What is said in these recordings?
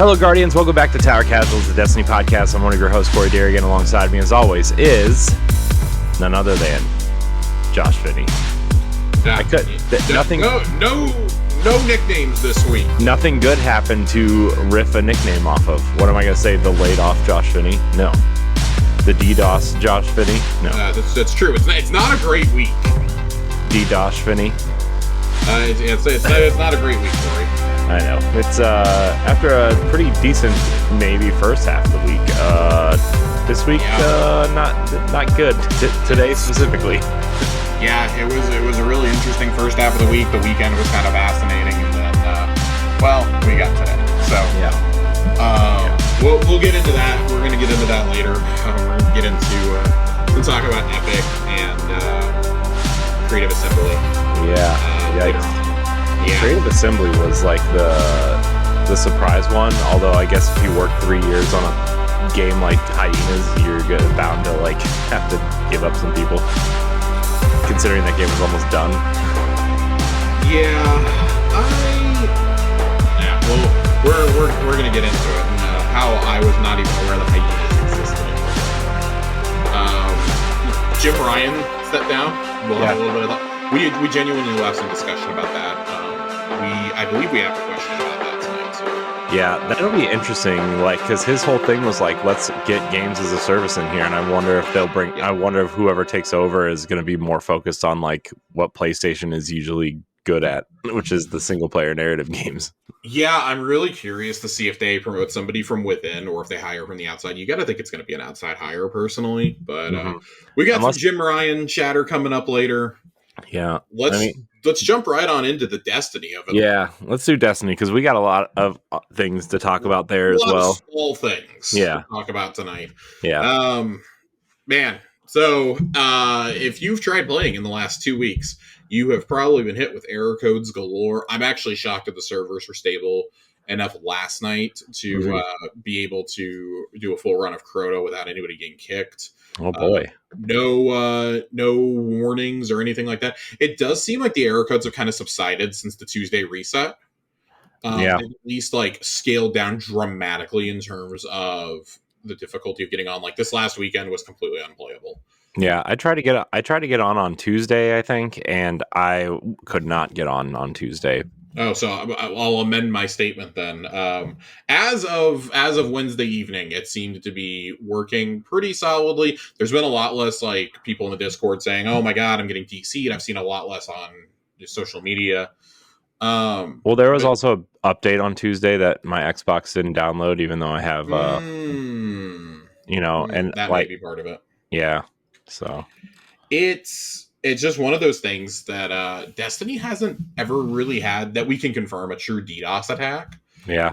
Hello, Guardians. Welcome back to Tower Casuals, the Destiny podcast. I'm one of your hosts, Corey Derrigan. Alongside me, as always, is none other than Josh Finney. No nicknames this week. Nothing good happened to riff a nickname off of. What am I going to say? The laid off Josh Finney? No. The DDoS Josh Finney? No. That's true. It's not a great week. DDoS Finney? It's not a great week, Corey. I know. It's after a pretty decent maybe first half of the week. This week, not good. Today specifically. Yeah, it was a really interesting first half of the week. The weekend was kind of fascinating, and then we got today. So we'll get into that. We're gonna get into that later. We're gonna get into we'll talk about Epic and Creative Assembly. Creative Assembly was like the surprise one. Although I guess if you work 3 years on a game like Hyenas, you're bound to like have to give up some people. Considering that game was almost done. We're gonna get into it and how I was not even aware that Hyenas existed. Jim Ryan stepped down. We'll have a little bit of that. We genuinely will have some discussion about that. I believe we have a question about that tonight too. Yeah, that'll be interesting. Like, because his whole thing was like, let's get games as a service in here, and I wonder if they'll bring. I wonder if whoever takes over is going to be more focused on like what PlayStation is usually good at, which is the single player narrative games. Yeah, I'm really curious to see if they promote somebody from within or if they hire from the outside. You got to think it's going to be an outside hire, personally. But we got some Jim Ryan chatter coming up later. Yeah, let's jump right on into the Destiny of it. Yeah, let's do Destiny because we got a lot of things to talk about there as well. Small things. To talk about tonight. Yeah. Man. So if you've tried playing in the last 2 weeks, you have probably been hit with error codes galore. I'm actually shocked that the servers were stable enough last night to be able to do a full run of Crota without anybody getting kicked. Oh boy. No warnings or anything like that. It does seem like the error codes have kind of subsided since the Tuesday reset. At least like scaled down dramatically in terms of the difficulty of getting on. Like this last weekend was completely unplayable. Yeah, I tried to get on Tuesday, I think, and I could not get on Tuesday. Oh, so I'll amend my statement then. As of Wednesday evening, it seemed to be working pretty solidly. There's been a lot less like people in the Discord saying, "Oh my God, I'm getting DC'd." I've seen a lot less on social media. Well, there was also an update on Tuesday that my Xbox didn't download, even though I have, and that might be part of it. Yeah, so it's just one of those things that Destiny hasn't ever really had that we can confirm a true DDoS attack. Yeah.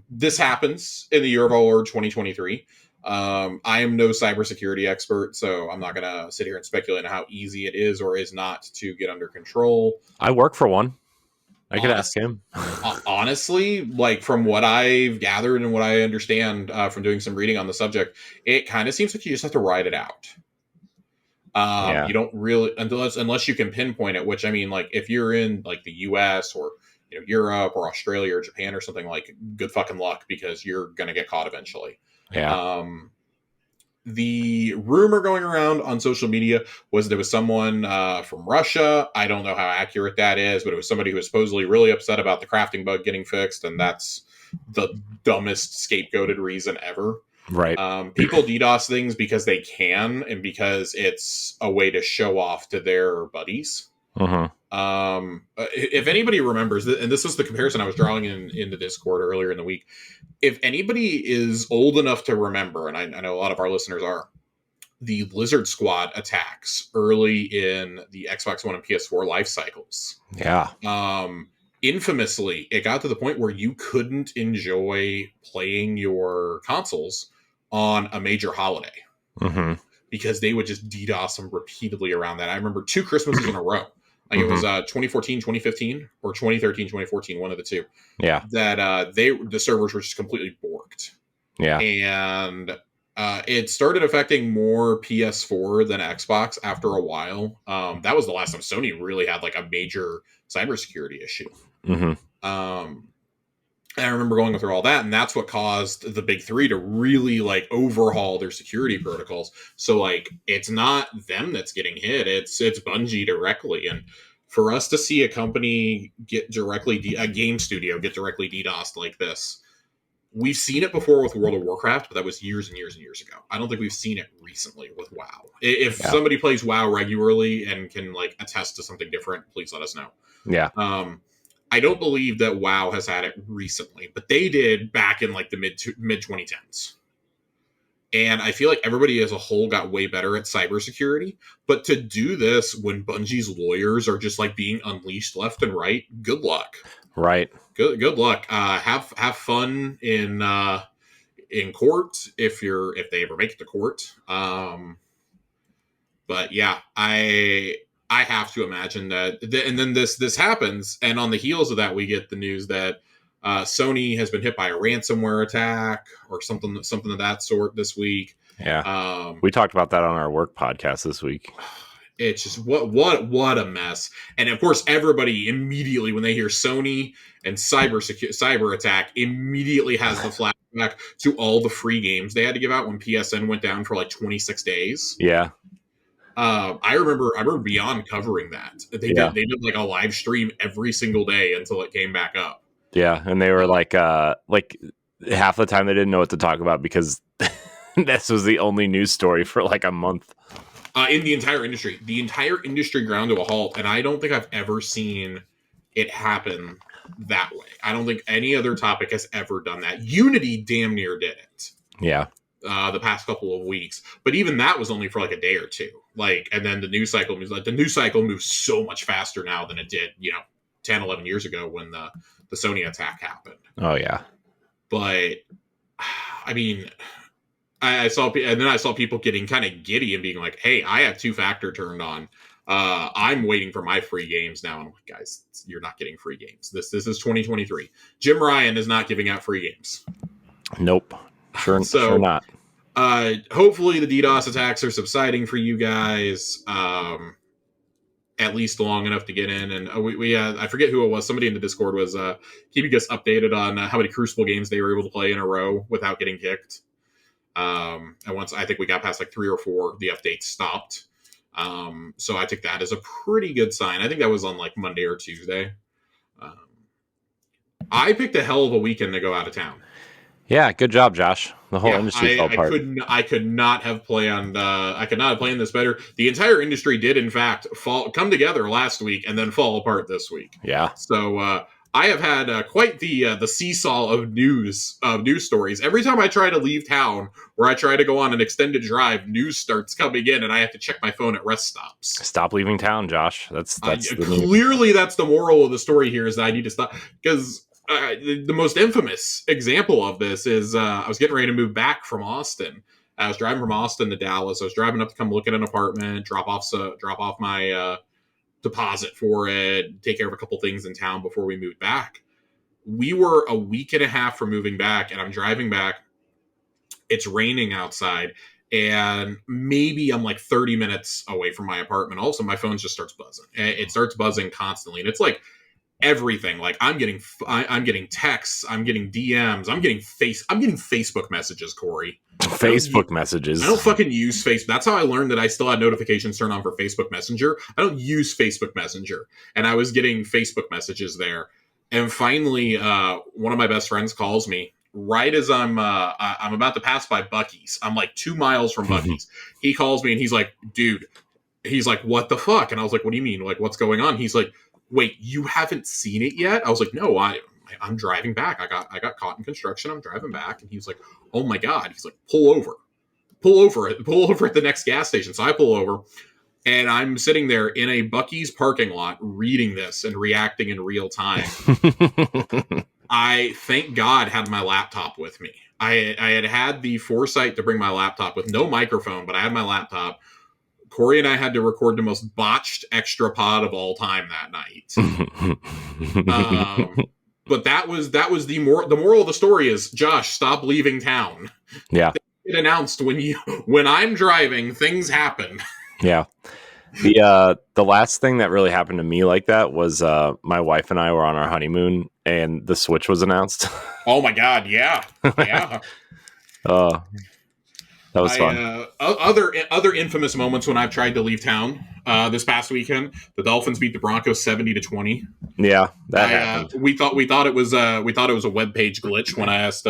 This happens in the year of our Lord 2023. I am no cybersecurity expert, so I'm not going to sit here and speculate on how easy it is or is not to get under control. I work for one. I could ask him. Honestly, like from what I've gathered and what I understand from doing some reading on the subject, it kind of seems like you just have to ride it out. You don't really, unless you can pinpoint it, which I mean, like if you're in like the US or Europe or Australia or Japan or something, like good fucking luck because you're going to get caught eventually. Yeah. The rumor going around on social media was there was someone from Russia. I don't know how accurate that is, but it was somebody who was supposedly really upset about the crafting bug getting fixed. And that's the dumbest scapegoated reason ever. Right. People DDoS things because they can and because it's a way to show off to their buddies. If anybody remembers, and this was the comparison I was drawing in the Discord earlier in the week, if anybody is old enough to remember, and I know a lot of our listeners are, the Lizard Squad attacks early in the Xbox One and PS4 life cycles. Yeah. Infamously, it got to the point where you couldn't enjoy playing your consoles on a major holiday because they would just DDoS them repeatedly around that. I remember 2 Christmases in a row. Like it was 2014, 2015, or 2013, 2014, one of the two. Yeah. That the servers were just completely borked. Yeah. And it started affecting more PS4 than Xbox after a while. That was the last time Sony really had like a major cybersecurity issue. And I remember going through all that, and that's what caused the big three to really like overhaul their security protocols. So like, it's not them that's getting hit; it's Bungie directly. And for us to see a company get directly a game studio get directly DDoSed like this, we've seen it before with World of Warcraft, but that was years and years and years ago. I don't think we've seen it recently with WoW. If somebody plays WoW regularly and can like attest to something different, please let us know. Yeah. I don't believe that WoW has had it recently, but they did back in like the mid 2010s. And I feel like everybody as a whole got way better at cybersecurity. But to do this when Bungie's lawyers are just like being unleashed left and right, good luck. Right. Good luck. Have fun in court if they ever make it to court. But yeah, I have to imagine that, and then this happens, and on the heels of that, we get the news that Sony has been hit by a ransomware attack or something of that sort this week. Yeah, we talked about that on our work podcast this week. It's just what a mess. And of course, everybody immediately when they hear Sony and cyber attack immediately has the flashback to all the free games they had to give out when PSN went down for like 26 days. Yeah. I remember Beyond covering that. They did like a live stream every single day until it came back up. Yeah, and they were like half the time they didn't know what to talk about because this was the only news story for like a month. In the entire industry. The entire industry ground to a halt, and I don't think I've ever seen it happen that way. I don't think any other topic has ever done that. Unity damn near did it. Yeah. The past couple of weeks, but even that was only for like a day or two. Like, and then the news cycle moves so much faster now than it did, 10, 11 years ago when the Sony attack happened. Oh yeah. But I mean, I saw people getting kind of giddy and being like, "Hey, I have 2-factor turned on. I'm waiting for my free games now." And I'm like, "Guys, you're not getting free games. This is 2023. Jim Ryan is not giving out free games." Nope. Sure not. Hopefully the DDoS attacks are subsiding for you guys, at least long enough to get in. And we I forget who it was. Somebody in the Discord was keeping us updated on how many Crucible games they were able to play in a row without getting kicked. And once I think we got past like 3 or 4, the updates stopped. So I took that as a pretty good sign. I think that was on like Monday or Tuesday. I picked a hell of a weekend to go out of town. Yeah, good job, Josh. The whole industry fell apart. I could not have planned this better. The entire industry did, in fact, come together last week and then fall apart this week. Yeah. So I have had quite the seesaw of news stories. Every time I try to leave town or I try to go on an extended drive, news starts coming in, and I have to check my phone at rest stops. Stop leaving town, Josh. That's clearly that's the moral of the story here. Is that I need to stop because. The most infamous example of this is I was getting ready to move back from Austin. I was driving from Austin to Dallas. I was driving up to come look at an apartment, drop off my deposit for it, take care of a couple things in town before we moved back. We were a week and a half from moving back, and I'm driving back. It's raining outside, and maybe I'm like 30 minutes away from my apartment. Also, my phone just starts buzzing. It starts buzzing constantly, and it's like everything. Like I'm getting texts, I'm getting DMs, I'm getting Facebook messages, Corey. Facebook messages. I don't fucking use Facebook. That's how I learned that I still had notifications turned on for Facebook Messenger. I don't use Facebook Messenger, and I was getting Facebook messages there. And finally, one of my best friends calls me right as I'm about to pass by Buc-ee's. I'm like 2 miles from Buc-ee's. He calls me and he's like, "Dude," he's like, "What the fuck?" And I was like, "What do you mean? Like, what's going on?" He's like, "Wait, you haven't seen it yet?" I was like, "No, I'm driving back. I got caught in construction. I'm driving back." And he was like, "Oh my God." He's like, pull over at the next gas station." So I pull over, and I'm sitting there in a Buc-ee's parking lot reading this and reacting in real time. I, thank God, had my laptop with me. I had the foresight to bring my laptop with no microphone, but I had my laptop. Corey and I had to record the most botched extra pod of all time that night. But that was the moral of the story is, Josh, stop leaving town. Yeah. It announced when I'm driving, things happen. Yeah. The last thing that really happened to me like that was my wife and I were on our honeymoon and the Switch was announced. Oh my God, yeah, yeah. Oh, that was fun. Other infamous moments when I've tried to leave town. This past weekend, the Dolphins beat the Broncos 70-20. Yeah, that happened. We thought it was a web page glitch when I asked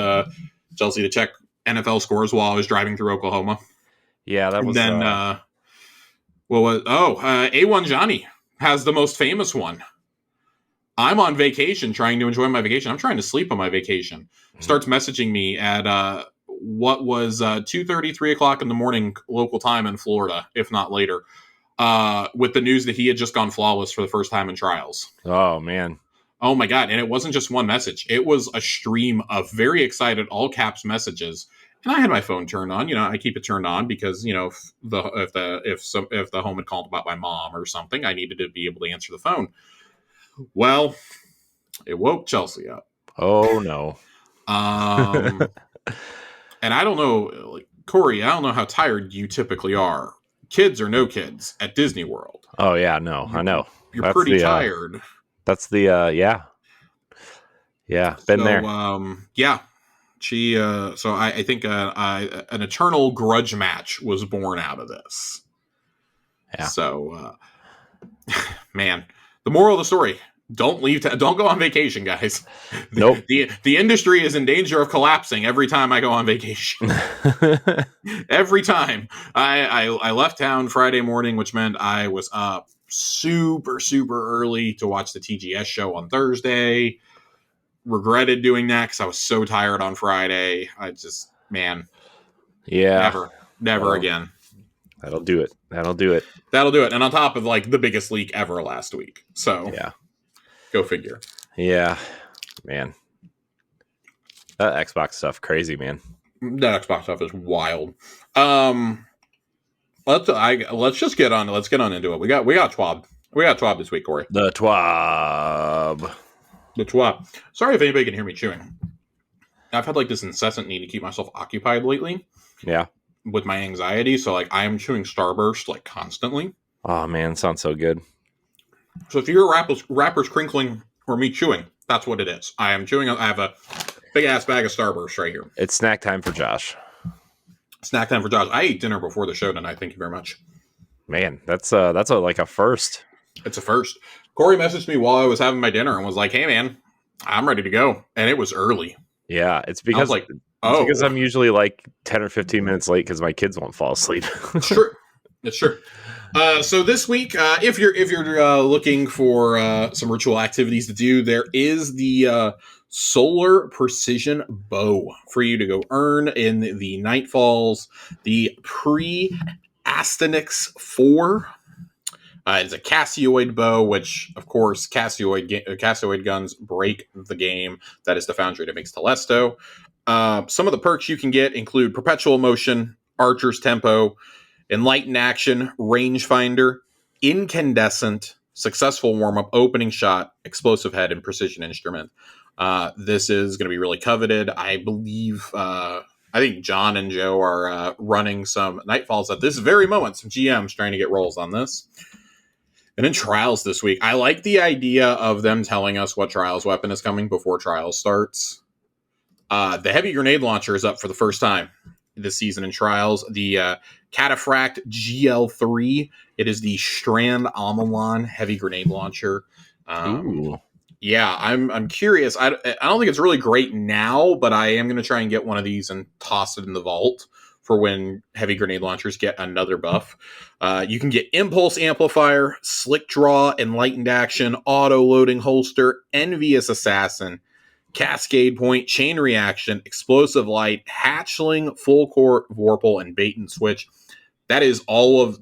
Chelsea to check NFL scores while I was driving through Oklahoma. Yeah, that And was. then A1 Johnny has the most famous one. I'm on vacation, trying to enjoy my vacation. I'm trying to sleep on my vacation. Starts messaging me at what was 2:30, 3 o'clock in the morning local time in Florida, if not later, with the news that he had just gone flawless for the first time in trials. Oh man. Oh my God. And it wasn't just one message. It was a stream of very excited, all caps messages. And I had my phone turned on. I keep it turned on because, if the home had called about my mom or something, I needed to be able to answer the phone. Well, it woke Chelsea up. Oh no. And I don't know, like, Corey, I don't know how tired you typically are. Kids or no kids at Disney World. Oh yeah, no, I know. You're pretty tired. That's the yeah. Yeah, been there. Yeah. She so I think an eternal grudge match was born out of this. Yeah. So man, the moral of the story: don't go on vacation, guys. Nope. The industry is in danger of collapsing every time I go on vacation. Every time I left town Friday morning, which meant I was up super early to watch the TGS show on Thursday. Regretted doing that because I was so tired on Friday. I just, man, never again. That'll do it. And on top of like the biggest leak ever last week. So yeah, go figure. Yeah, man, that Xbox stuff crazy, man. That Xbox stuff is wild. Let's just get on. Let's get on into it. We got TWAB. We got TWAB this week, Corey. The TWAB. Sorry if anybody can hear me chewing. I've had like this incessant need to keep myself occupied lately. Yeah. With my anxiety. So like I am chewing Starburst like constantly. Oh man, sounds so good. So if you hear wrappers crinkling or me chewing, that's what it is. I am chewing. I have a big ass bag of Starburst right here. It's snack time for Josh. Snack time for Josh. I ate dinner before the show tonight. Thank you very much. Man, that's like a first. It's a first. Corey messaged me while I was having my dinner and was like, "Hey, man, I'm ready to go." And it was early. Yeah, it's because because I'm usually like 10 or 15 minutes late because my kids won't fall asleep. It's true. So this week, if you're looking for some ritual activities to do, there is the Solar Precision Bow for you to go earn in the Nightfalls, the Pre-Astenix 4. It's a Cassioid bow, which, of course, Cassioid guns break the game. That is the foundry that makes Telesto. Some of the perks you can get include Perpetual Motion, Archer's Tempo, Enlightened Action, Rangefinder, Incandescent, Successful Warm-Up, Opening Shot, Explosive Head, and Precision Instrument. This is going to be really coveted. I believe... I think John and Joe are running some Nightfalls at this very moment. Some GMs trying to get rolls on this. And in Trials this week, I like the idea of them telling us what Trials weapon is coming before Trials starts. The Heavy Grenade Launcher is up for the first time this season in Trials. The Cataphract GL3. It is the Strand Amalon Heavy Grenade Launcher. Yeah, I'm curious. I don't think it's really great now, but I am going to try and get one of these and toss it in the vault for when heavy grenade launchers get another buff. You can get Impulse Amplifier, Slick Draw, Enlightened Action, Auto Loading Holster, Envious Assassin, Cascade Point, Chain Reaction, Explosive Light, Hatchling, Full Court, Vorpal, and Bait and Switch. That is all of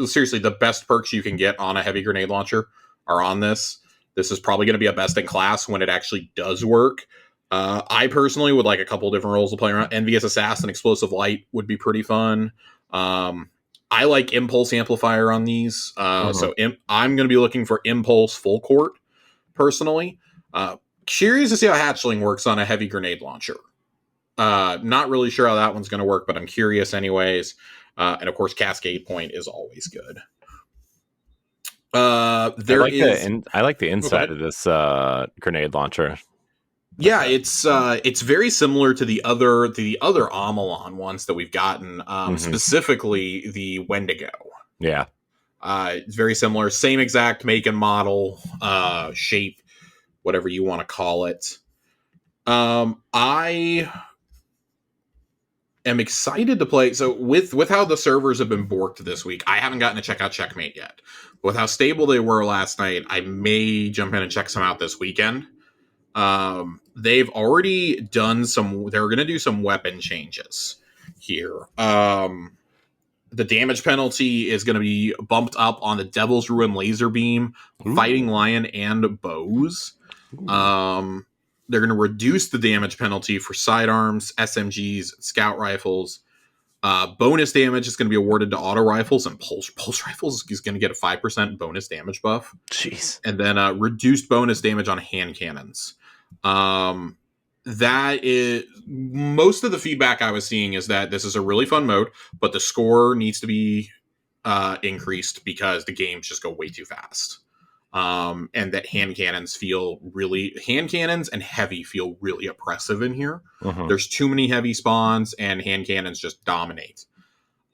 seriously the best perks you can get on a heavy grenade launcher are on this. This is probably going to be a best in class when it actually does work. I personally would like a couple different roles to play around. Envious Assassin, Explosive Light would be pretty fun. I like Impulse Amplifier on these. So I'm going to be looking for Impulse Full Court, personally. Curious to see how Hatchling works on a heavy grenade launcher. Not really sure how that one's going to work, but I'm curious anyways. And of course, Cascade Point is always good. There is. I like the Oh, go inside ahead. of this grenade launcher. Yeah, it's very similar to the other Amalon ones that we've gotten, Mm-hmm. specifically the Wendigo. Yeah. It's very similar, same exact make and model, shape, whatever you want to call it. I am excited to play. So with how the servers have been borked this week, I haven't gotten to check out Checkmate yet. But with how stable they were last night, I may jump in and check some out this weekend. They've already done some. They're going to do some weapon changes here. The damage penalty is going to be bumped up on the Devil's Ruin laser beam, Fighting Ooh. Lion, and bows. Ooh. Um, they're going to reduce the damage penalty for sidearms, SMGs, scout rifles. Bonus damage is going to be awarded to auto rifles, and pulse rifles is going to get a 5% bonus damage buff. Jeez. And then reduced bonus damage on hand cannons. That is most of the feedback I was seeing is that this is a really fun mode, but the score needs to be increased because the games just go way too fast. And that hand cannons and heavy feel really oppressive in here. Mm-hmm. There's too many heavy spawns, and hand cannons just dominate.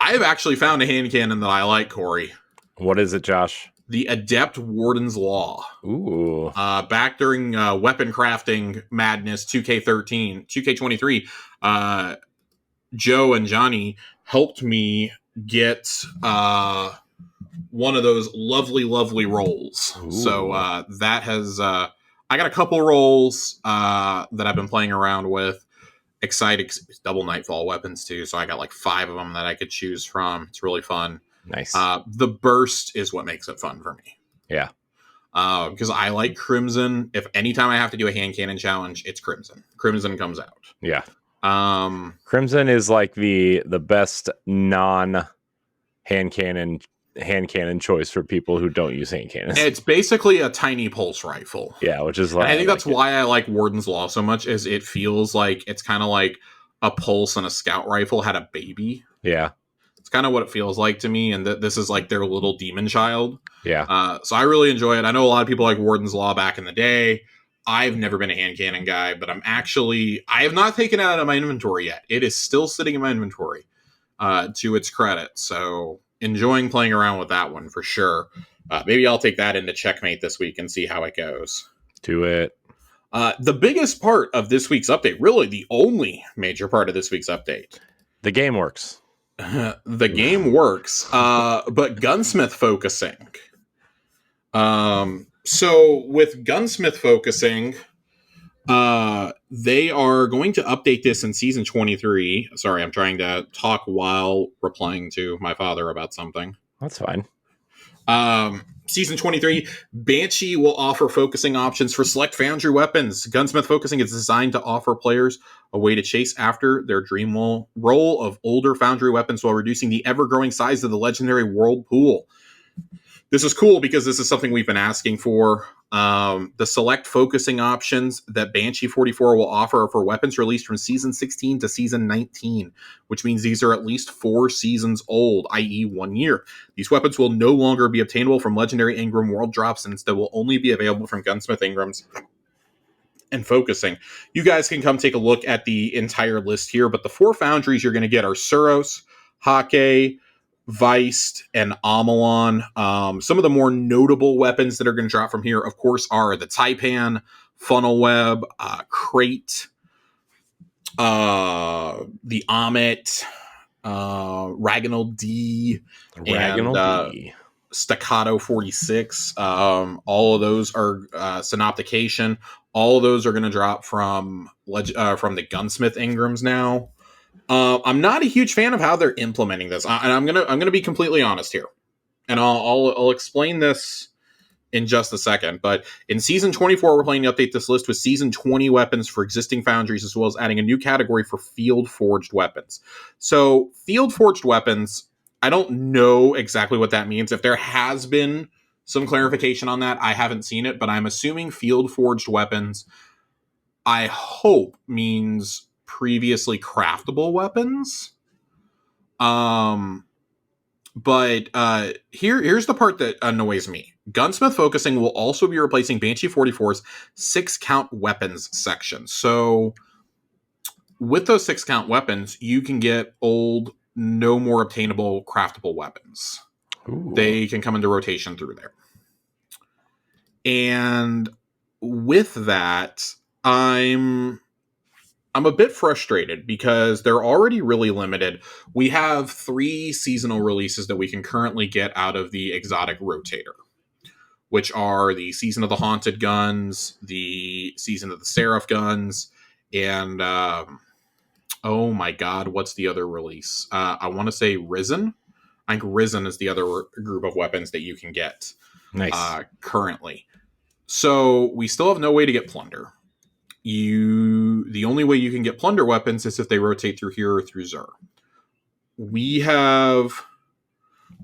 I have actually found a hand cannon that I like, Corey. What is it, Josh? The Adept Warden's Law. Ooh. Back during weapon crafting madness 2K23, Joe and Johnny helped me get one of those lovely rolls. Ooh. So that has I got a couple rolls that I've been playing around with. Excited, double Nightfall weapons too, so I got like 5 of them that I could choose from. It's really fun. Nice. The burst is what makes it fun for me. Yeah. Because I like Crimson. If anytime I have to do a hand cannon challenge, it's Crimson. Crimson comes out. Yeah. Crimson is like the best non hand cannon choice for people who don't use hand cannons. It's basically a tiny pulse rifle. Yeah, which is like I think that's why I like Warden's Law so much. Is it feels like it's kind of like a pulse and a scout rifle had a baby. Yeah. It's kind of what it feels like to me, and this is like their little demon child. Yeah. So I really enjoy it. I know a lot of people like Warden's Law back in the day. I've never been a hand cannon guy, but I have not taken it out of my inventory yet. It is still sitting in my inventory, to its credit. So enjoying playing around with that one for sure. Maybe I'll take that into Checkmate this week and see how it goes. Do it. The biggest part of this week's update, really the only major part of this week's update. The game works. The game works, but gunsmith focusing. So with gunsmith focusing, they are going to update this in season 23. Sorry, I'm trying to talk while replying to my father about something. That's fine. Season 23, Banshee will offer focusing options for select foundry weapons. Gunsmith focusing is designed to offer players a way to chase after their dream roll of older foundry weapons while reducing the ever-growing size of the legendary world pool. This is cool because this is something we've been asking for. The select focusing options that Banshee 44 will offer are for weapons released from Season 16 to Season 19, which means these are at least 4 seasons old, i.e. 1 year. These weapons will no longer be obtainable from Legendary Ingram World Drops, and instead will only be available from Gunsmith Ingrams and focusing. You guys can come take a look at the entire list here, but the 4 foundries you're going to get are Suros, Hake, Viced, and Amalon. Some of the more notable weapons that are going to drop from here, of course, are the Taipan, Funnel Web, Crate, the Amit, Ragnal D, and Staccato 46. All of those are Synoptication. All of those are going to drop from the Gunsmith Ingrams now. I'm not a huge fan of how they're implementing this, and I'm gonna be completely honest here, and I'll explain this in just a second. But in season 24, we're planning to update this list with season 20 weapons for existing foundries, as well as adding a new category for field forged weapons. So field forged weapons, I don't know exactly what that means. If there has been some clarification on that, I haven't seen it, but I'm assuming field forged weapons, I hope, means previously craftable weapons. But here's the part that annoys me. Gunsmith focusing will also be replacing Banshee 44's 6-count weapons section. So with those 6-count weapons, you can get old, no more obtainable craftable weapons. Ooh. They can come into rotation through there. And with that, I'm a bit frustrated because they're already really limited. We have 3 seasonal releases that we can currently get out of the exotic rotator, which are the Season of the Haunted guns, the Season of the Seraph guns, and oh my god, what's the other release? I want to say Risen. I think Risen is the other group of weapons that you can get currently. So we still have no way to get plunder. The only way you can get plunder weapons is if they rotate through here or through Zur. We have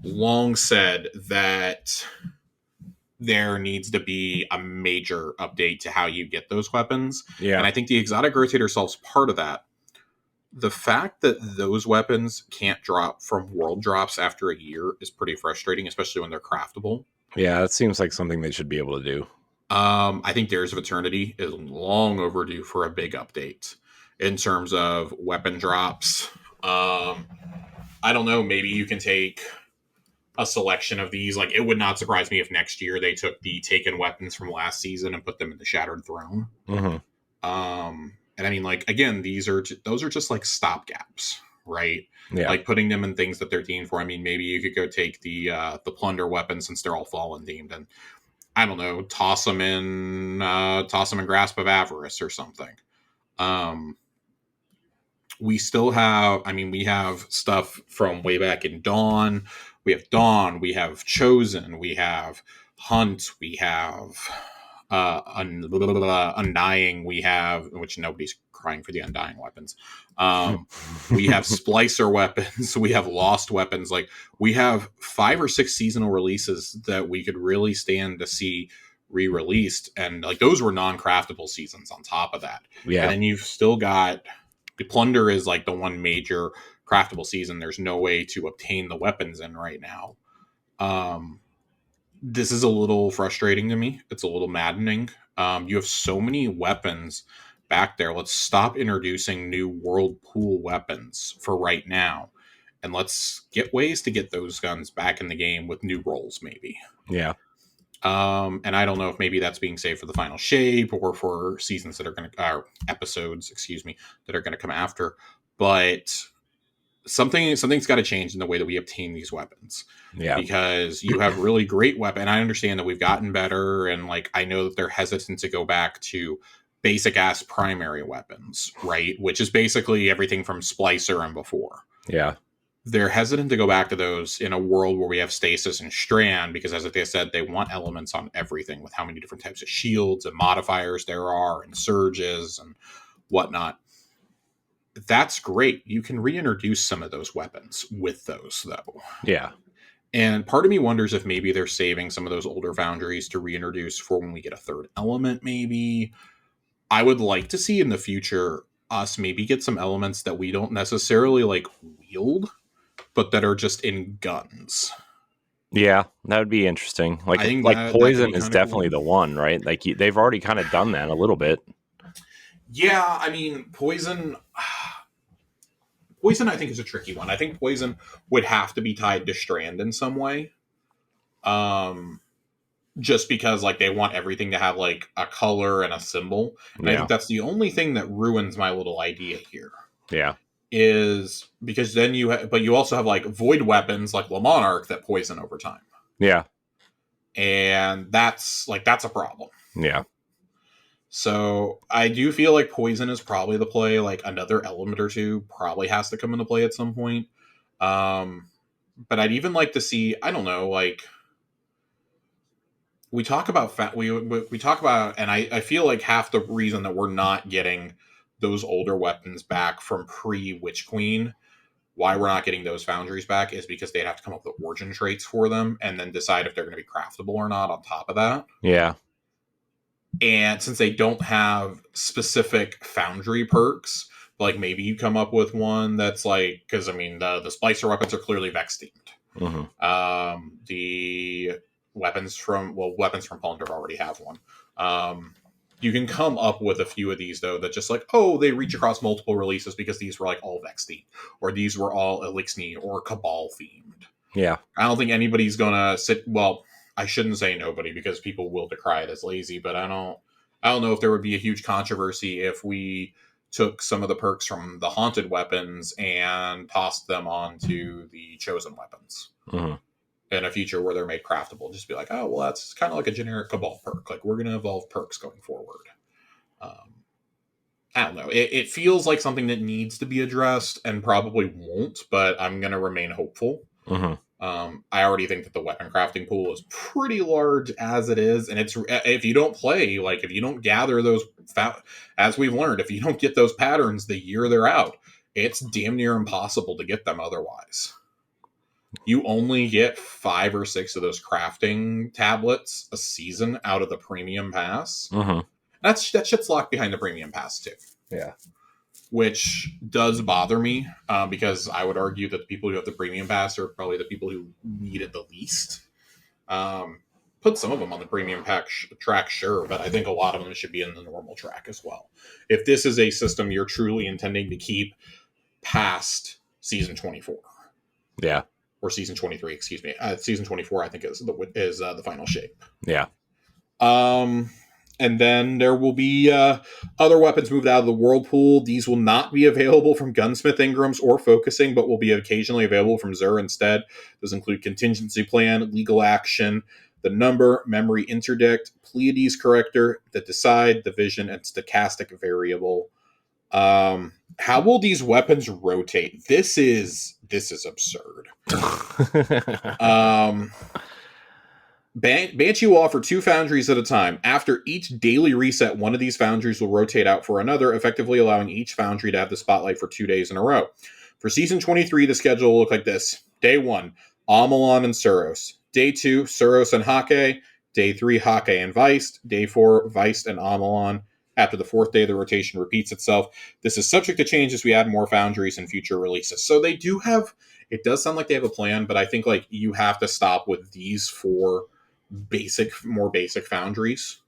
long said that there needs to be a major update to how you get those weapons. Yeah. And I think the exotic rotator solves part of that. The fact that those weapons can't drop from world drops after a year is pretty frustrating, especially when they're craftable. Yeah, that seems like something they should be able to do. I think Dares of Eternity is long overdue for a big update in terms of weapon drops. I don't know, maybe you can take a selection of these. Like, it would not surprise me if next year they took the taken weapons from last season and put them in the Shattered Throne. Mm-hmm. And I mean, like, again, those are just like stopgaps, right? Yeah. Like putting them in things that they're themed for. I mean, maybe you could go take the plunder weapons since they're all fallen themed, and I don't know, toss them in Grasp of Avarice or something. We still have, we have stuff from way back in Dawn. We have Dawn, we have Chosen, we have Hunt, we have Undying, we have, which nobody's crying for the Undying weapons. We have Splicer weapons, we have Lost weapons. Like, we have 5 or 6 seasonal releases that we could really stand to see re-released, and like those were non-craftable seasons on top of that. Yeah. And then you've still got the Plunder is like the one major craftable season there's no way to obtain the weapons in right now. This is a little frustrating to me. It's a little maddening. You have so many weapons back there. Let's stop introducing new world pool weapons for right now, and let's get ways to get those guns back in the game with new roles, maybe. Yeah. And I don't know if maybe that's being saved for the final shape or for seasons that are going to, episodes, that are going to come after. But something's got to change in the way that we obtain these weapons. Yeah. Because you have really great weapon. I understand that we've gotten better, and like I know that they're hesitant to go back to basic ass primary weapons, right? Which is basically everything from Splicer and before. Yeah. They're hesitant to go back to those in a world where we have Stasis and Strand, because as I said, they want elements on everything with how many different types of shields and modifiers there are and surges and whatnot. That's great. You can reintroduce some of those weapons with those, though. Yeah. And part of me wonders if maybe they're saving some of those older foundries to reintroduce for when we get a third element, maybe. I would like to see in the future us maybe get some elements that we don't necessarily like wield, but that are just in guns. Yeah, that would be interesting. Like Poison is definitely the one, right? Like they've already kind of done that a little bit. Yeah, I mean, Poison I think is a tricky one. I think Poison would have to be tied to Strand in some way. Just because like they want everything to have like a color and a symbol. And I think that's the only thing that ruins my little idea here. Yeah. Is because then but you also have like void weapons like La Monarch that poison over time. Yeah. And that's a problem. Yeah. So I do feel like Poison is probably the play. Like another element or two probably has to come into play at some point. But I'd even like to see, I don't know, like we talk about, we talk about, and I feel like half the reason that we're not getting those older weapons back from pre-Witch Queen, why we're not getting those foundries back is because they'd have to come up with origin traits for them and then decide if they're going to be craftable or not on top of that. Yeah. And since they don't have specific foundry perks, like maybe you come up with one that's like, because I mean, the Splicer weapons are clearly Vex themed. Mm-hmm. The weapons from Plunder already have one. You can come up with a few of these though that just like, oh, they reach across multiple releases because these were like all Vex themed, or these were all Elixir or Cabal themed. Yeah. I don't think anybody's gonna sit. Well, I shouldn't say nobody because people will decry it as lazy, but I don't know if there would be a huge controversy if we took some of the perks from the haunted weapons and tossed them onto the chosen weapons. Mm-hmm. In a future where they're made craftable, just be like, oh, well, that's kind of like a generic Cabal perk. Like, we're going to evolve perks going forward. I don't know. It feels like something that needs to be addressed and probably won't, but I'm going to remain hopeful. Mm-hmm. I already think that the weapon crafting pool is pretty large as it is, and it's if you don't play, like if you don't gather those, as we've learned, if you don't get those patterns the year they're out, it's damn near impossible to get them otherwise. You only get 5 or 6 of those crafting tablets a season out of the premium pass. Mm-hmm. That shit's locked behind the premium pass too. Yeah. Which does bother me because I would argue that the people who have the premium pass are probably the people who need it the least. Put some of them on the premium track, sure, but I think a lot of them should be in the normal track as well. If this is a system you're truly intending to keep past season 24. Yeah. Or season 23, excuse me. Season 24, I think, is the final shape. Yeah. And then there will be other weapons moved out of the whirlpool. These will not be available from Gunsmith Ingrams or Focusing, but will be occasionally available from Zur instead. Those include Contingency Plan, Legal Action, the Number, Memory Interdict, Pleiades Corrector, the Decide, the Vision, and Stochastic Variable. How will these weapons rotate? This is absurd. Banshee will offer 2 foundries at a time. After each daily reset, one of these foundries will rotate out for another, effectively allowing each foundry to have the spotlight for 2 days in a row. For Season 23, the schedule will look like this. Day 1, Amalon and Suros. Day 2, Suros and Hake. Day 3, Hake and Weist. Day 4, Weist and Amalon. After the 4th day, the rotation repeats itself. This is subject to change as we add more foundries in future releases. So they do have... It does sound like they have a plan, but I think like you have to stop with these 4... more basic foundries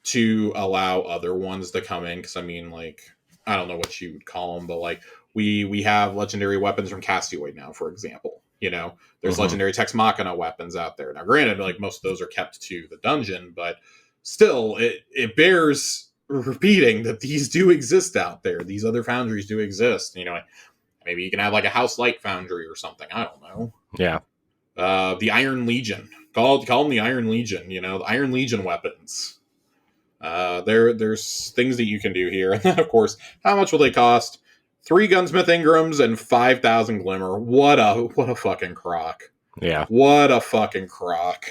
to allow other ones to come in. Because I mean, like, I don't know what you would call them, but like we have legendary weapons from Castioid now, for example. You know, there's legendary Tex Machina weapons out there. Now, granted, like most of those are kept to the dungeon, but still, it bears repeating that these do exist out there. These other foundries do exist. You know, maybe you can have like a House Light foundry or something. I don't know. Yeah. The Iron Legion. Call them the Iron Legion, you know, the Iron Legion weapons. There's things that you can do here. And then, of course, how much will they cost? 3 Gunsmith Ingrams and 5,000 Glimmer. What a fucking crock. Yeah. What a fucking crock.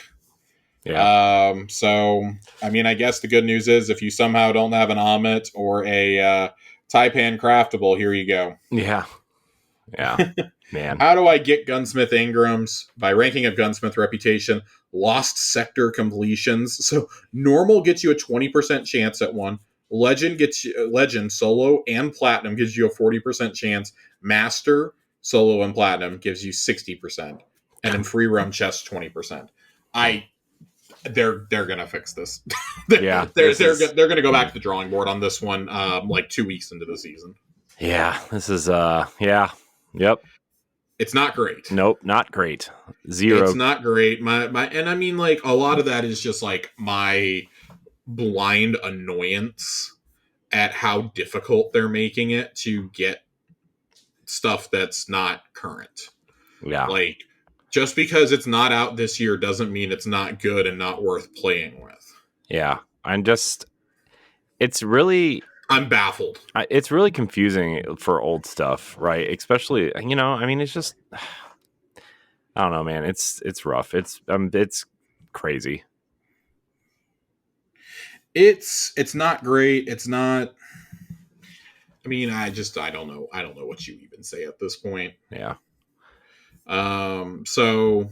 Yeah. So, I mean, I guess the good news is if you somehow don't have an Amit or a Taipan craftable, here you go. Yeah. Yeah. Man. How do I get Gunsmith Ingrams? By ranking of Gunsmith reputation, lost sector completions. So normal gets you a 20% chance at one. Legend solo and platinum gives you a 40% chance. Master solo and platinum gives you 60%, and then free roam chest 20%. They're gonna fix this. Yeah, they're gonna go back to the drawing board on this one. Like 2 weeks into the season. Yeah, this is yeah. Yep. It's not great. Nope, not great. 0. It's not great. My and I mean, like, a lot of that is just like my blind annoyance at how difficult they're making it to get stuff that's not current. Yeah. Like, just because it's not out this year doesn't mean it's not good and not worth playing with. Yeah. I'm baffled. It's really confusing for old stuff, right? Especially, you know, I mean, it's just, I don't know, man. It's rough. It's crazy. It's not great. It's not. I mean, I don't know. I don't know what you even say at this point. Yeah. So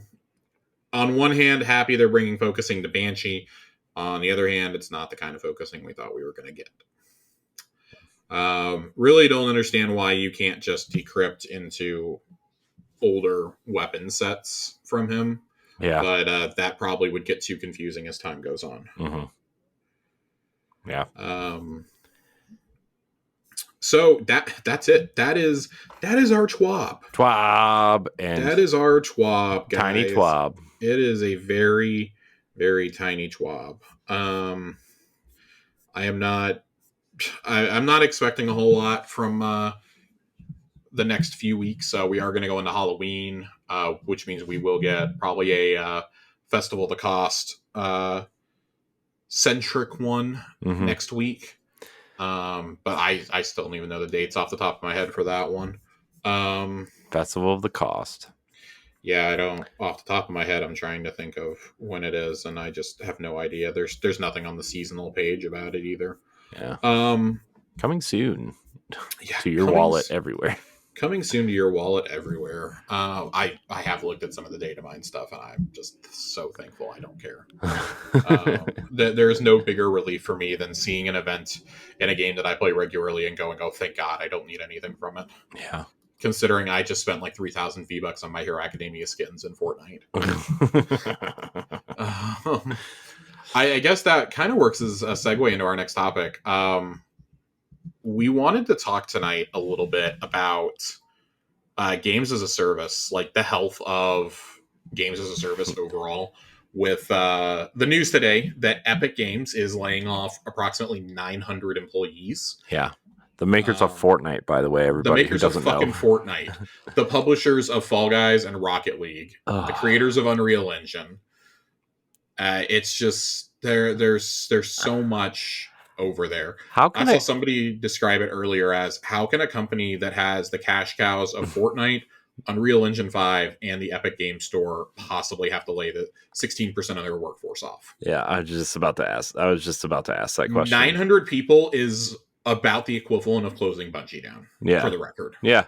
on one hand, happy they're bringing focusing to Banshee. On the other hand, it's not the kind of focusing we thought we were going to get. Really don't understand why you can't just decrypt into older weapon sets from him. Yeah. But that probably would get too confusing as time goes on. Mm-hmm. Yeah. So that's it. That is our TWAB. TWAB and That is our TWAB, guys. tiny TWAB. It is a very, very tiny TWAB. I'm not expecting a whole lot from the next few weeks. We are going to go into Halloween, which means we will get probably a Festival of the Cost centric one next week. But I still don't even know the dates off the top of my head for that one. Festival of the Cost. Yeah, I don't off the top of my head. I'm trying to think of when it is, and I just have no idea. There's nothing on the seasonal page about it either. Yeah. Coming soon to your wallet everywhere. Coming soon to your wallet everywhere. I have looked at some of the data mine stuff, and I'm just so thankful I don't care. There's no bigger relief for me than seeing an event in a game that I play regularly and going, "Oh, thank God, I don't need anything from it." Yeah. Considering I just spent like 3,000 V-Bucks on My Hero Academia skins in Fortnite. I guess that kind of works as a segue into our next topic. We wanted to talk tonight a little bit about games as a service, like the health of games as a service overall. With the news today that Epic Games is laying off approximately 900 employees. Yeah. The makers of Fortnite, by the way, everybody who doesn't know. The makers of fucking Fortnite. The publishers of Fall Guys and Rocket League. The creators of Unreal Engine. It's just, there's so much over there. I saw somebody describe it earlier as, how can a company that has the cash cows of Fortnite, Unreal Engine 5, and the Epic Game Store possibly have to lay the 16% of their workforce off? Yeah, I was just about to ask that question. 900 people is about the equivalent of closing Bungie down, for the record. Yeah.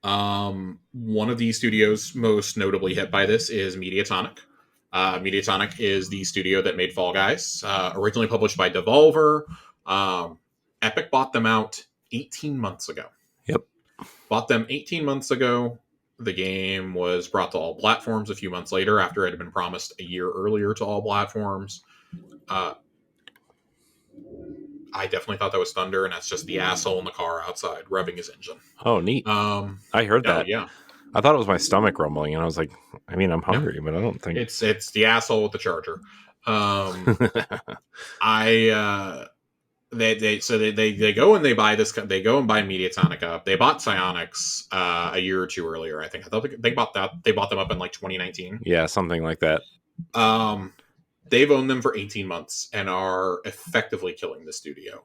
One of the studios most notably hit by this is Mediatonic. Mediatonic is the studio that made Fall Guys, originally published by Devolver. Epic bought them out 18 months ago. Yep. Bought them 18 months ago. The game was brought to all platforms a few months later after it had been promised a year earlier to all platforms. I definitely thought that was thunder, and that's just the asshole in the car outside revving his engine. Oh, neat. I heard that. Yeah. I thought it was my stomach rumbling, and I was like, I mean, I'm hungry, but I don't think... It's the asshole with the charger. They go and they buy this. They go and buy Mediatonic up. They bought Psyonix a year or two earlier. I thought they bought that. They bought them up in like 2019. Yeah, something like that. They've owned them for 18 months and are effectively killing the studio.